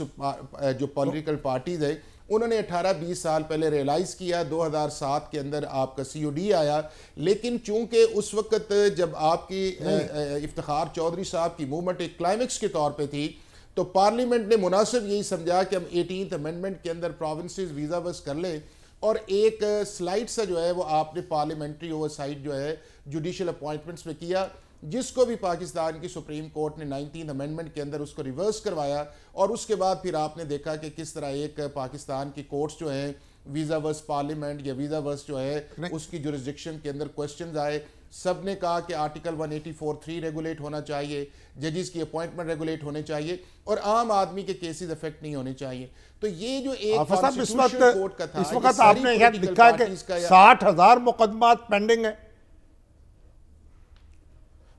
جو پولیٹیکل پارٹیز ہیں انہوں نے 18-20 سال پہلے ریلائز کیا. 2007 کے اندر آپ کا COD آیا. لیکن چونکہ اس وقت جب آپ کی افتخار چودھری صاحب کی موومنٹ ایک کلائمیکس کے طور پہ تھی تو پارلیمنٹ نے مناسب یہی سمجھا کہ ہم 18th امینڈمنٹ کے اندر پروونسز ویزا بس کر لیں اور ایک سلائڈ سا جو ہے وہ آپ نے پارلیمنٹری اوور سائٹ جو ہے جوڈیشل اپوائنٹمنٹس میں کیا، جس کو بھی پاکستان کی سپریم کورٹ نے 19th امینڈمنٹ کے اندر اس کو ریورس کروایا. اور اس کے بعد پھر آپ نے دیکھا کہ کس طرح ایک پاکستان کی کورٹس جو ہیں ویزا ورس پارلیمنٹ یا ویزا ورس جو ہے اس کی جورسڈکشن کے اندر کوسچنز آئے. سب نے کہا کہ آرٹیکل 184(3) ریگولیٹ ہونا چاہیے، ججز کی اپوائنٹمنٹ ریگولیٹ ہونے چاہیے اور عام آدمی کے کیسز افیکٹ نہیں ہونے چاہیے. تو یہ جو ایک کانسٹیٹیوشن کورٹ کا تھا، اس وقت آپ نے لکھا ہے کہ 60,000 مقدمات پینڈنگ ہیں.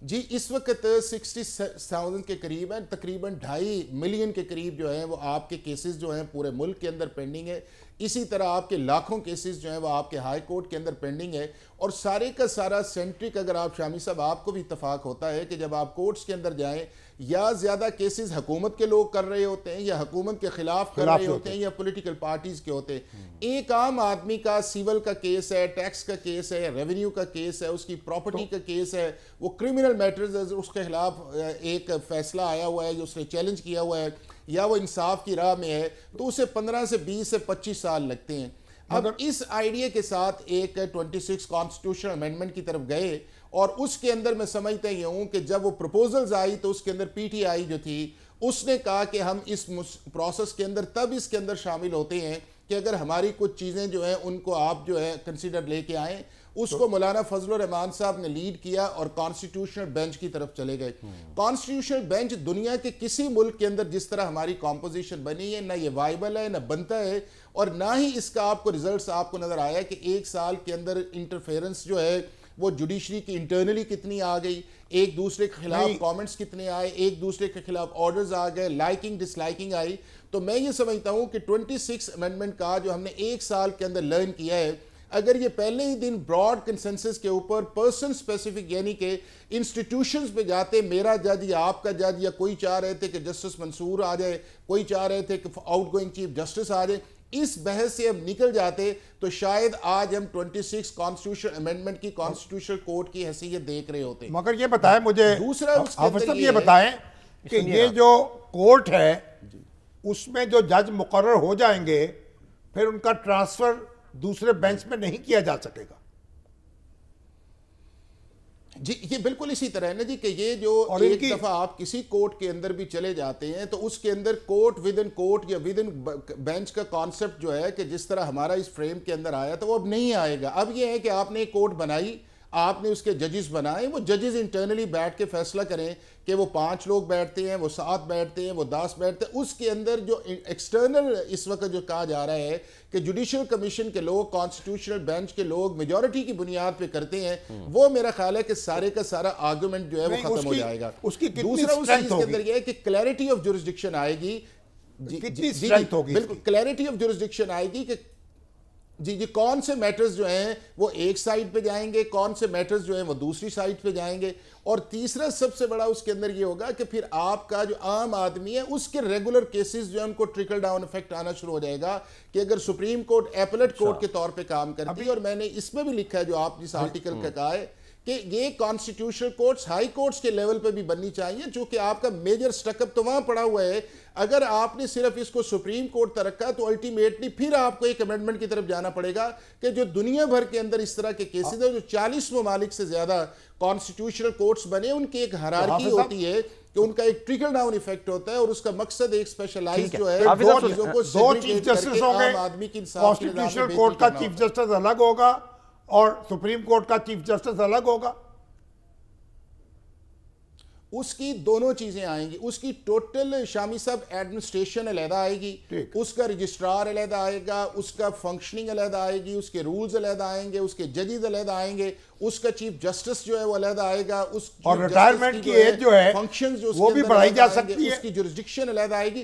جی اس وقت 60,000 کے قریب ہیں، تقریباً 2.5 ملین کے قریب جو ہیں وہ آپ کے کیسز جو ہیں پورے ملک کے اندر پینڈنگ ہے. اسی طرح آپ کے لاکھوں کیسز جو ہیں وہ آپ کے ہائی کورٹ کے اندر پینڈنگ ہے. اور سارے کا سارا سینٹرک، اگر آپ شامی صاحب آپ کو بھی اتفاق ہوتا ہے کہ جب آپ کورٹس کے اندر جائیں یا زیادہ کیسز حکومت کے لوگ کر رہے ہوتے ہیں یا حکومت کے خلاف کر رہے ہوتے ہیں یا پولیٹیکل پارٹیز کے ہوتے ہیں. ایک عام آدمی کا سیول کا کیس ہے، ٹیکس کا کیس ہے، ریونیو کا کیس ہے، اس کی پراپرٹی کا کیس ہے، وہ کرمنل میٹرز اس کے خلاف ایک فیصلہ آیا ہوا ہے جو اس نے چیلنج کیا ہوا ہے یا وہ انصاف کی راہ میں ہے تو اسے 15 سے 20 سے 25 سال لگتے ہیں. اب اس آئیڈیا کے ساتھ ایک 26 کانسٹیٹیوشن امینڈمنٹ کی طرف گئے اور اس کے اندر میں سمجھتا یہ ہوں کہ جب وہ پروپوزلز آئی تو اس کے اندر PTI جو تھی اس نے کہا کہ ہم اس پروسیس کے اندر تب اس کے اندر شامل ہوتے ہیں کہ اگر ہماری کچھ چیزیں جو ہیں ان کو آپ جو ہے کنسیڈر لے کے آئیں. اس کو مولانا فضل الرحمان صاحب نے لیڈ کیا اور کانسٹیٹیوشنل بینچ کی طرف چلے گئے. کانسٹیٹیوشنل بینچ دنیا کے کسی ملک کے اندر جس طرح ہماری کمپوزیشن بنی ہے نہ یہ وائبل ہے نہ بنتا ہے اور نہ ہی اس کا آپ کو ریزلٹس آپ کو نظر آیا کہ ایک سال کے اندر انٹرفیرنس جو ہے وہ جوڈیشری کی انٹرنلی کتنی آ گئی، ایک دوسرے کے خلاف کامنٹس کتنے آئے، ایک دوسرے کے خلاف آرڈرز آ گئے، لائکنگ ڈس لائکنگ آئی. تو میں یہ سمجھتا ہوں کہ 26 امینڈمنٹ کا جو ہم نے ایک سال کے اندر لرن کیا ہے، اگر یہ پہلے ہی دن براڈ کنسنسس کے اوپر پرسن سپیسیفک یعنی کہ انسٹیٹیوشنز پہ جاتے، میرا جج یا آپ کا جج یا کوئی چاہ رہے تھے کہ جسٹس منصور آ جائے، کوئی چاہ رہے تھے کہ آؤٹ گوئنگ چیف جسٹس آ جائے، اس بحث سے ہم نکل جاتے تو شاید آج ہم 26 کانسٹیٹیوشن امینڈمنٹ کی کانسٹیٹیوشن کورٹ کی حیثیت دیکھ رہے ہوتے. مگر یہ بتائیں مجھے دوسرا حافظ صاحب یہ بتائیں کہ یہ جو کورٹ ہے اس میں جو جج مقرر ہو جائیں گے پھر ان کا ٹرانسفر دوسرے بینچ میں نہیں کیا جا سکے گا. جی یہ بالکل اسی طرح ہے نا جی کہ یہ جو ایک دفعہ آپ کسی کورٹ کے اندر بھی چلے جاتے ہیں تو اس کے اندر کورٹ ود ان کورٹ یا ود ان بینچ کا کانسیپٹ جو ہے کہ جس طرح ہمارا اس فریم کے اندر آیا تھا وہ اب نہیں آئے گا. اب یہ ہے کہ آپ نے ایک کورٹ بنائی, آپ نے اس کے ججز بنائے, وہ ججز انٹرنلی بیٹھ کے فیصلہ کریں کہ وہ 5 لوگ بیٹھتے ہیں, وہ 7 بیٹھتے ہیں, وہ 10 بیٹھتے ہیں. اس کے اندر جو ایکسٹرنل اس وقت جو کہا جا رہا ہے کہ جوڈیشل کمیشن کے لوگ, کانسٹیٹیوشنل بینچ کے لوگ میجورٹی کی بنیاد پہ کرتے ہیں, وہ میرا خیال ہے کہ سارے کا سارا آرگومنٹ جو ہے وہ ختم ہو جائے گا. دوسرا اس چیز کے اندر یہ ہے کہ کلیئرٹی آف جورسڈکشن آئے گی. کتنی اسٹرینتھ ہوگی, بالکل کلیئرٹی آف جورسڈکشن آئے گی کہ جی کون سے میٹرز جو ہیں وہ ایک سائٹ پہ جائیں گے, کون سے میٹرز جو ہیں وہ دوسری سائٹ پہ جائیں گے. اور تیسرا سب سے بڑا اس کے اندر یہ ہوگا کہ پھر آپ کا جو عام آدمی ہے اس کے ریگولر کیسز جو ہیں ان کو ٹرکل ڈاؤن ایفیکٹ آنا شروع ہو جائے گا کہ اگر سپریم کورٹ ایپلیٹ کورٹ کے طور پہ کام کرتی ہے, اور میں نے اس میں بھی لکھا ہے جو آپ جس آرٹیکل کا کہا ہے کہ یہ کانسٹیٹیوشنل کورٹس ہائی کورٹس کے لیول پہ بھی بننی چاہیے, چونکہ آپ کا میجر سٹک اپ تو وہاں پڑا ہوا ہے. اگر آپ نے صرف اس کو سپریم کورٹ تک رکھا تو الٹیمیٹلی پھر آپ کو ایک امینڈمنٹ کی طرف جانا پڑے گا کہ جو دنیا بھر کے اندر اس طرح کے کیسز ہیں, جو 40 ممالک سے زیادہ کانسٹیٹیوشنل کورٹس بنے, ان کی ایک ہیرارکی ہوتی ہے کہ ان کا ایک ٹرکل ڈاؤن ایفیکٹ ہوتا ہے, اور اس کا مقصد ایک اسپیشلائز جو ہے دو چیف جسٹس ہوں گے, کانسٹیٹیوشنل کورٹ کا چیف جسٹس الگ ہوگا اور سپریم کورٹ کا چیف جسٹس الگ ہوگا. اس کی دونوں چیزیں آئیں گی. اس کی ٹوٹل شامی صاحب ایڈمنسٹریشن علیحدہ آئے گی, اس کا رجسٹرار علیحدہ آئے گا, اس کا فنکشننگ علیحدہ آئے گی, اس کے رولز علیحدہ آئیں گے, اس کے ججز علیحدہ آئیں گے, اس کا چیف جسٹس جو ہے وہ علیحدہ آئے گا, اور ریٹائرمنٹ کی ایج جو ہے وہ بھی بڑھائی جا سکتی ہے, اس کی جورسڈکشن علیحدہ آئے گی.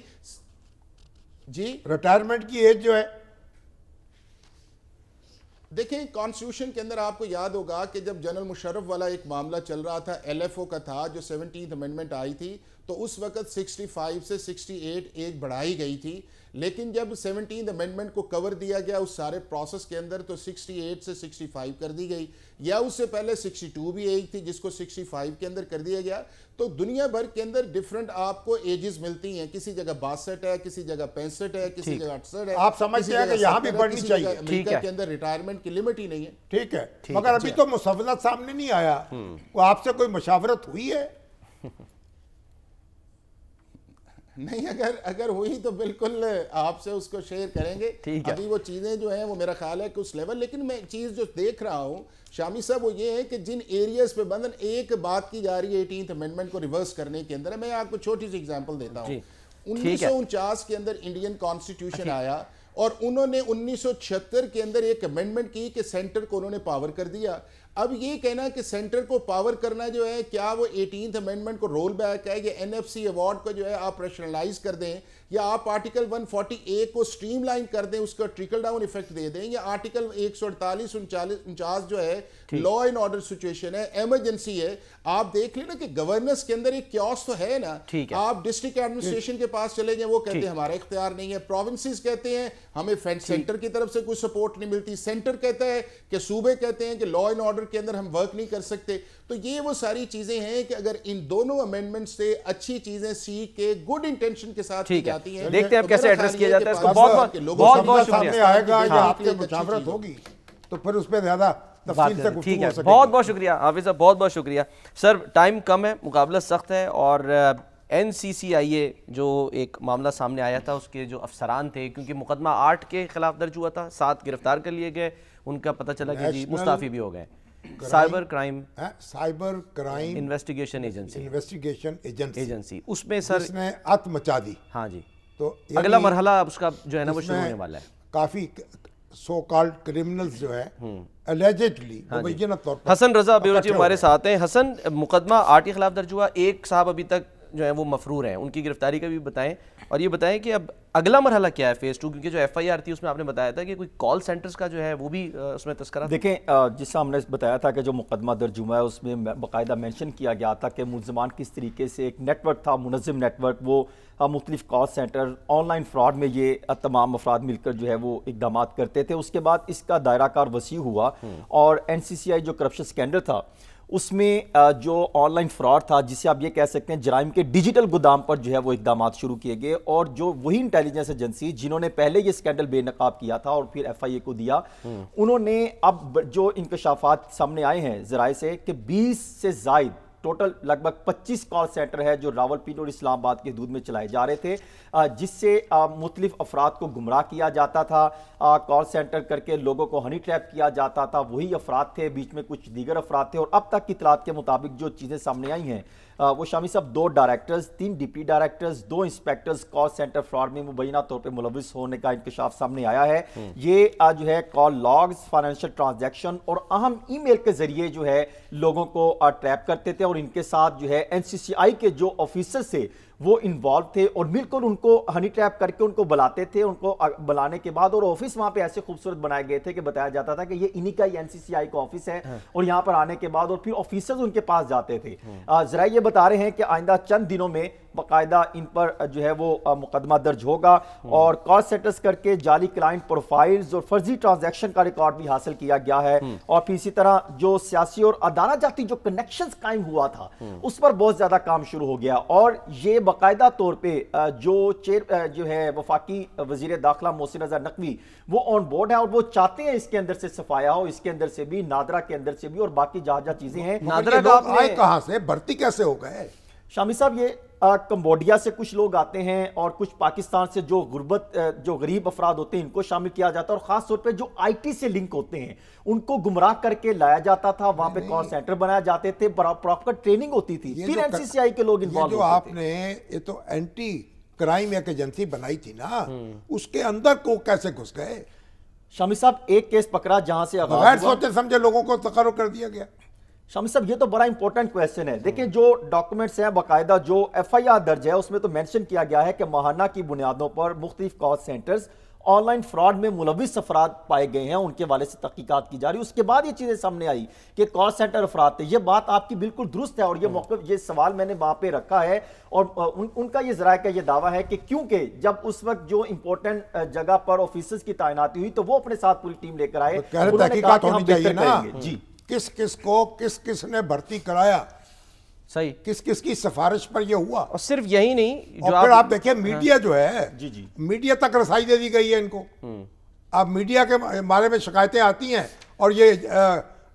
جی ریٹائرمنٹ کی ایج جو ہے, دیکھیں کانسٹیٹیوشن کے اندر آپ کو یاد ہوگا کہ جب جنرل مشرف والا ایک معاملہ چل رہا تھا, ایل ایف او کا تھا, جو 17th امینڈمنٹ آئی تھی, تو اس وقت 65 سے 68 ایج بڑھائی گئی تھی. لیکن جب 17th امینڈمنٹ کو کور دیا گیا اس سارے پروسیس کے اندر تو 68 سے 65 کر دی گئی, یا اس سے پہلے 62 بھی ایج تھی جس کو 65 کے اندر کر دیا گیا. تو دنیا بھر کے اندر ڈیفرنٹ آپ کو ایجز ملتی ہیں, کسی جگہ 62 ہے, کسی جگہ 65 ہے, کسی جگہ 68 ہے. آپ سمجھتے ہیں کہ یہاں بھی بڑھنی چاہیے. امریکہ کے اندر ریٹائرمنٹ کی لمٹ ہی نہیں ہے. ٹھیک ہے, مگر ابھی تو مسودہ سامنے نہیں آیا, آپ سے کوئی مشاورت ہوئی ہے؟ نہیں, اگر ہوئی تو بالکل آپ سے اس کو شیئر کریں گے. ابھی وہ چیزیں جو ہیں وہ میرا خیال ہے کہ اس لیول, لیکن میں چیز جو دیکھ رہا ہوں شامی صاحب وہ یہ ہے کہ جن ایریاز پہ بندن ایک بات کی جا رہی ہے 18th امینڈمنٹ کو ریورس کرنے کے اندر, میں آپ کو چھوٹی سی ایگزامپل دیتا ہوں. 1949 کے اندر انڈین کانسٹیٹیوشن آیا اور انہوں نے 1976 کے اندر ایک امینڈمنٹ کی کہ سینٹر کو انہوں نے پاور کر دیا. اب یہ کہنا کہ سینٹر کو پاور کرنا جو ہے کیا وہ 18th امینڈمنٹ کو رول بیک ہے, یا این ایف سی ایوارڈ کو جو ہے آپ ریشنلائز کر دیں, یا آپ آرٹیکل 140A کو سٹریم لائن کر دیں, اس کا ٹرکل ڈاؤن ایفیکٹ دے دیں, یا آرٹیکل 148-49 جو ہے لا اینڈ آرڈر سچویشن ہے, ایمرجنسی ہے. آپ دیکھ لیں نا کہ گورننس کے اندر ایک کیوس تو ہے نا. آپ ڈسٹرکٹ ایڈمنسٹریشن کے پاس چلے جائیں, وہ کہتے ہیں ہمارا اختیار نہیں ہے. پروونسز کہتے ہیں ہمیں سینٹر کی طرف سے کوئی سپورٹ نہیں ملتی. سینٹر کہتا ہے کہ صوبے کہتے ہیں کہ لا اینڈ آرڈر کے اندر ہم ورک نہیں کر سکتے. تو یہ وہ ساری چیزیں ہیں کہ اگر ان دونوں امینڈمنٹ سے اچھی چیزیں سیکھ کے گڈ انٹینشن کے ساتھ کی جاتی ہیں, دیکھتے ہیں کیسے ایڈریس کیا جاتا ہے. اس کو بہت بہت شکریہ. آئے گا یا آپ سے مشاورت ہوگی تو پھر اس پہ زیادہ تفصیل سے گفتگو ہو سکے. بہت بہت شکریہ حافظ صاحب, بہت بہت شکریہ. سر ٹائم کم ہے, مقابلہ سخت ہے, اور NCCIA جو ایک معاملہ سامنے آیا تھا اس کے جو افسران تھے, کیونکہ مقدمہ 8 کے خلاف درج ہوا تھا, 7 گرفتار کر لیے گئے, ان کا پتہ چلا کہ جی مستعفی بھی ہو گئے. سائبر کرائم انویسٹیگیشن ایجنسی, اس میں سر اس نے ات مچا دی. ہاں جی, تو اگلا مرحلہ اس کا جو ہے نا وہ شروع ہونے والا ہے. کافی سو کالڈ کرمنلز جو ہے allegedly مبینہ طور پر. حسن رضا بیروچی ہمارے ساتھ ہیں. حسن, مقدمہ 8 کے خلاف درج ہوا, ایک صاحب ابھی تک جو ہے وہ مفرور ہیں, ان کی گرفتاری کا بھی بتائیں, اور یہ بتائیں کہ اب اگلا مرحلہ کیا ہے فیز 2, کیونکہ جو FIR تھی اس میں آپ نے بتایا تھا کہ کوئی کال سینٹرز کا جو ہے وہ بھی اس میں تذکرہ. دیکھیں, جس ہم نے بتایا تھا کہ جو مقدمہ درج ہوا ہے اس میں باقاعدہ مینشن کیا گیا تھا کہ ملزمان کس طریقے سے ایک نیٹ ورک تھا, منظم نیٹ ورک, وہ مختلف call centre on line fraud میں یہ تمام افراد مل کر جو ہے وہ اقدامات کرتے تھے. اس کے بعد اس کا دائرہ کار وسیع ہوا, اور NCCI جو کرپشن سکینڈل تھا اس میں جو آن لائن فراڈ تھا، جسے آپ یہ کہہ سکتے ہیں جرائم کے ڈیجیٹل گودام پر جو ہے وہ اقدامات شروع کیے گئے، اور جو وہی انٹیلیجنس ایجنسی جنہوں نے پہلے یہ اسکینڈل بے نقاب کیا تھا اور پھر ایف آئی اے کو دیا، انہوں نے اب جو انکشافات سامنے آئے ہیں ذرائع سے کہ 20 سے زائد ٹوٹل لگ بھگ 25 کال سینٹر ہے جو راولپنڈی اور اسلام آباد کی حدود میں چلائے جا رہے تھے، جس سے مختلف افراد کو گمراہ کیا جاتا تھا، کال سینٹر کر کے لوگوں کو ہنی ٹریپ کیا جاتا تھا، وہی افراد تھے، بیچ میں کچھ دیگر افراد تھے، اور اب تک کی اطلاعات کے مطابق جو چیزیں سامنے آئی ہیں وہ شامی صاحب 2 directors, 3 deputy directors, 2 inspectors call centre fraud میں مبینہ طور پہ ملوث ہونے کا انکشاف سامنے آیا ہے۔ یہ جو ہے کال لاگز، فائنینشل ٹرانزیکشن اور اہم ای میل کے ذریعے جو ہے لوگوں کو ٹریپ کرتے تھے، اور ان کے ساتھ جو ہے این سی سی آئی کے جو آفیسر تھے وہ انوالو تھے، اور مل کر ان کو ہنی ٹریپ کر کے ان کو بلاتے تھے، ان کو بلانے کے بعد، اور آفس وہاں پہ ایسے خوبصورت بنائے گئے تھے کہ بتایا جاتا تھا کہ یہ انہی کا این سی سی آئی کا آفس ہے، اور یہاں پر آنے کے بعد اور پھر آفیسرز ان کے پاس جاتے تھے۔ ذرائع یہ بتا رہے ہیں کہ آئندہ چند دنوں میں باقاعدہ ان پر جو ہے وہ مقدمہ درج ہوگا، اور کال سینٹرز کر کے جعلی کلائنٹ پروفائلز اور فرضی ٹرانزیکشن کا ریکارڈ بھی حاصل کیا گیا ہے، اور پھر اسی طرح جو سیاسی اور ادارہ جاتی جو کنیکشنز قائم ہوا تھا اس پر بہت زیادہ کام شروع ہو گیا، اور یہ باقاعدہ طور پہ جو ہے وفاقی وزیر داخلہ محسن رضا نقوی وہ آن بورڈ ہے، اور وہ چاہتے ہیں اس کے اندر سے صفایا ہو، اس کے اندر سے بھی، نادرا کے اندر سے بھی، اور باقی جہاں چیزیں ہیں۔ نادرا کا آئے کہاں سے، بھرتی کیسے ہو گئے؟ شامی صاحب یہ کمبوڈیا سے کچھ لوگ آتے ہیں، اور کچھ پاکستان سے جو غریب افراد ہوتے ہیں ان کو شامل کیا جاتا ہے، اور خاص طور پہ جو آئی ٹی سے لنک ہوتے ہیں ان کو گمراہ کر کے لایا جاتا تھا، وہاں پہ کال سینٹر بنایا جاتے تھے، پراپر ٹریننگ ہوتی تھی، پھر این سی سی آئی کے لوگ انوالو ہوتے تھے۔ جو آپ نے یہ تو اینٹی کرائم ایک ایجنسی بنائی تھی نا، اس کے اندر کو کیسے گھس گئے؟ شامی صاحب ایک کیس پکڑا جہاں سے بغیر سوچے سمجھے لوگوں کو تقرر کر دیا گیا۔ شامی صاحب یہ تو بڑا امپورٹنٹ کویسچن ہے، دیکھیں جو ڈاکومنٹس ہیں باقاعدہ جو ایف آئی آر درج ہے اس میں تو مینشن کیا گیا ہے کہ ماہانہ کی بنیادوں پر مختلف کال سینٹرز آن لائن فراڈ میں ملوث افراد پائے گئے ہیں، ان کے حوالے سے تحقیقات کی جا رہی ہے۔ اس کے بعد یہ چیزیں سامنے آئی کہ کال سینٹر افراد تھے، یہ بات آپ کی بالکل درست ہے، اور یہ موقف، یہ سوال میں نے وہاں پہ رکھا ہے، اور ان کا یہ ذرائع کا یہ دعویٰ ہے کہ کیونکہ جب اس وقت جو امپورٹنٹ جگہ پر آفیسرز کی تعیناتی ہوئی تو وہ اپنے ساتھ پوری ٹیم لے کر آئے، تحقیقات ہونی چاہیے نا، جی کس کو کس نے بھرتی کرایا، صحیح کس کی سفارش پر یہ ہوا، اور صرف یہی نہیں جو اور پھر آپ دیکھیں میڈیا جو ہے، میڈیا تک رسائی دے دی گئی ہے ان کو۔ اب میڈیا کے بارے میں شکایتیں آتی ہیں اور یہ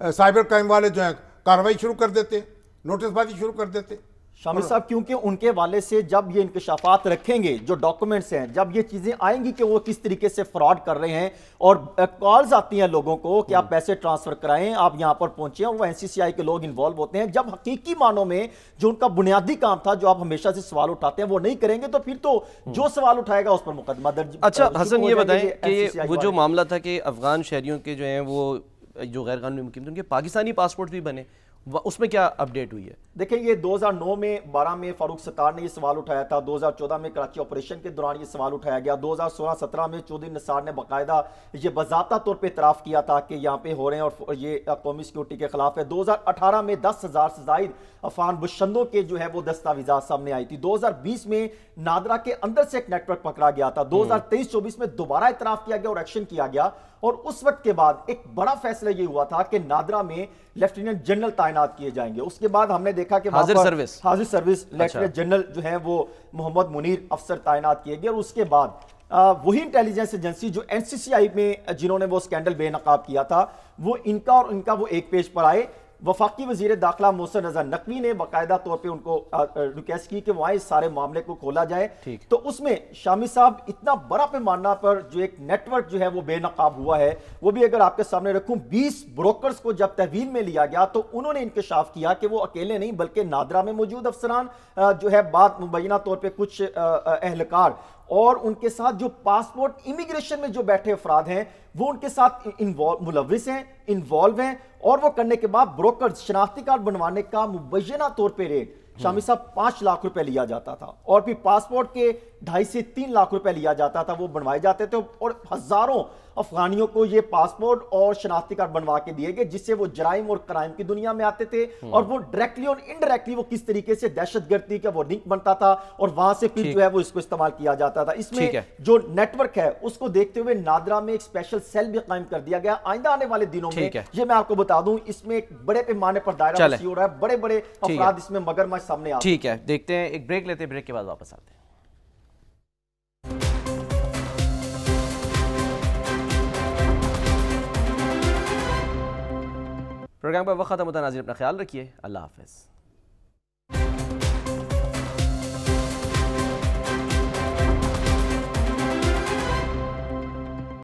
سائبر کرائم والے جو ہیں کارروائی شروع کر دیتے، نوٹس بازی شروع کر دیتے۔ شامل صاحب کیونکہ ان کے والے سے جب یہ انکشافات رکھیں گے، جو ڈاکومنٹس ہیں، جب یہ چیزیں آئیں گی کہ وہ کس طریقے سے فراڈ کر رہے ہیں، اور کالز آتی ہیں لوگوں کو کہ آپ پیسے ٹرانسفر کرائیں، آپ یہاں پر پہنچیں، اور وہ این سی سی آئی کے لوگ انوالو ہوتے ہیں، جب حقیقی معنوں میں جو ان کا بنیادی کام تھا جو آپ ہمیشہ سے سوال اٹھاتے ہیں وہ نہیں کریں گے تو پھر تو جو سوال اٹھائے گا اس پر مقدمہ درج۔ اچھا حسن یہ بتائیں کہ وہ جو معاملہ تھا کہ افغان شہریوں کے جو ہیں وہ جو غیر قانونی مقیم تھے ان کے پاکستانی پاسپورٹ بھی بنے، اس میں کیا اپڈیٹ ہوئی ہے؟ دیکھیں یہ 2009 میں 12 میں فاروق ستار نے یہ سوال اٹھایا تھا، 2014 میں کراچی آپریشن کے دوران یہ سوال اٹھایا گیا، 2016-17 میں چودھری نثار نے باقاعدہ یہ بضابطہ طور پہ اعتراف کیا تھا کہ یہاں پہ ہو رہے ہیں اور یہ قومی سیکورٹی کے خلاف ہے۔ 2018 میں 10,000 سے زائد افغان بشندوں کے جو ہے وہ دستاویزات سامنے آئی تھی۔ 2020 میں نادرا کے اندر سے ایک نیٹ ورک پکڑا گیا تھا، 2023-24 میں دوبارہ اعتراف کیا گیا اور ایکشن کیا گیا، اور اس وقت کے بعد ایک بڑا فیصلہ یہ ہوا تھا کہ نادرا میں لیفٹیننٹ جنرل تعینات کیے جائیں گے۔ اس کے بعد ہم نے دیکھا کہ حاضر سروس لیفٹیننٹ جنرل جو ہیں وہ محمد منیر افسر تعینات کیے گئے، اور اس کے بعد وہی انٹیلیجنس ایجنسی جو این سی سی آئی میں جنہوں نے وہ اسکینڈل بے نقاب کیا تھا وہ ان کا وہ ایک پیج پر آئے۔ وفاقی وزیر داخلہ محسن رضا نقوی نے باقاعدہ طور پہ ان کو ریکویسٹ کی کہ وہاں اس سارے معاملے کو کھولا جائے، تو اس میں شامی صاحب اتنا بڑا پیمانہ پر جو ایک نیٹ ورک جو ہے وہ بے نقاب ہوا ہے، وہ بھی اگر آپ کے سامنے رکھوں 20 بروکرز کو جب تحویل میں لیا گیا تو انہوں نے انکشاف کیا کہ وہ اکیلے نہیں بلکہ نادرا میں موجود افسران جو ہے بات مبینہ طور پہ کچھ اہلکار اور ان کے ساتھ جو پاسپورٹ امیگریشن میں جو بیٹھے افراد ہیں وہ ان کے ساتھ ملوث ہیں، انوالو ہیں، اور وہ کرنے کے بعد بروکر شناختی کارڈ بنوانے کا مبینہ طور پہ ریٹ شامی صاحب 5 لاکھ روپے لیا جاتا تھا، اور پھر پاسپورٹ کے 2.5 سے 3 لاکھ روپے لیا جاتا تھا، وہ بنوائے جاتے تھے، اور ہزاروں افغانیوں کو یہ پاسپورٹ اور شناختی کارڈ بنوا کے دیے گئے جس سے وہ جرائم اور کرائم کی دنیا میں آتے تھے اور وہ ڈائریکٹلی اور انڈائریکٹلی وہ کس طریقے سے دہشت گردی کا وہ لنک بنتا تھا اور وہاں سے پھر جو ہے وہ اس کو استعمال کیا جاتا تھا. اس میں جو نیٹ ورک ہے اس کو دیکھتے ہوئے نادرا میں ایک اسپیشل سیل بھی قائم کر دیا گیا. آئندہ آنے والے دنوں میں یہ میں آپ کو بتا دوں اس میں ایک بڑے پیمانے پر دائرہ وسیع ہو رہا ہے, بڑے بڑے افراد اس میں مگرمچھ سامنے آتے ہیں. ٹھیک ہے, دیکھتے ہیں, ایک بریک لیتے ہیں, بریک کے بعد واپس آتے ہیں. پروگرام کا وقت ختم ہوتا ہے. ناظرین اپنا خیال رکھیے. اللہ حافظ.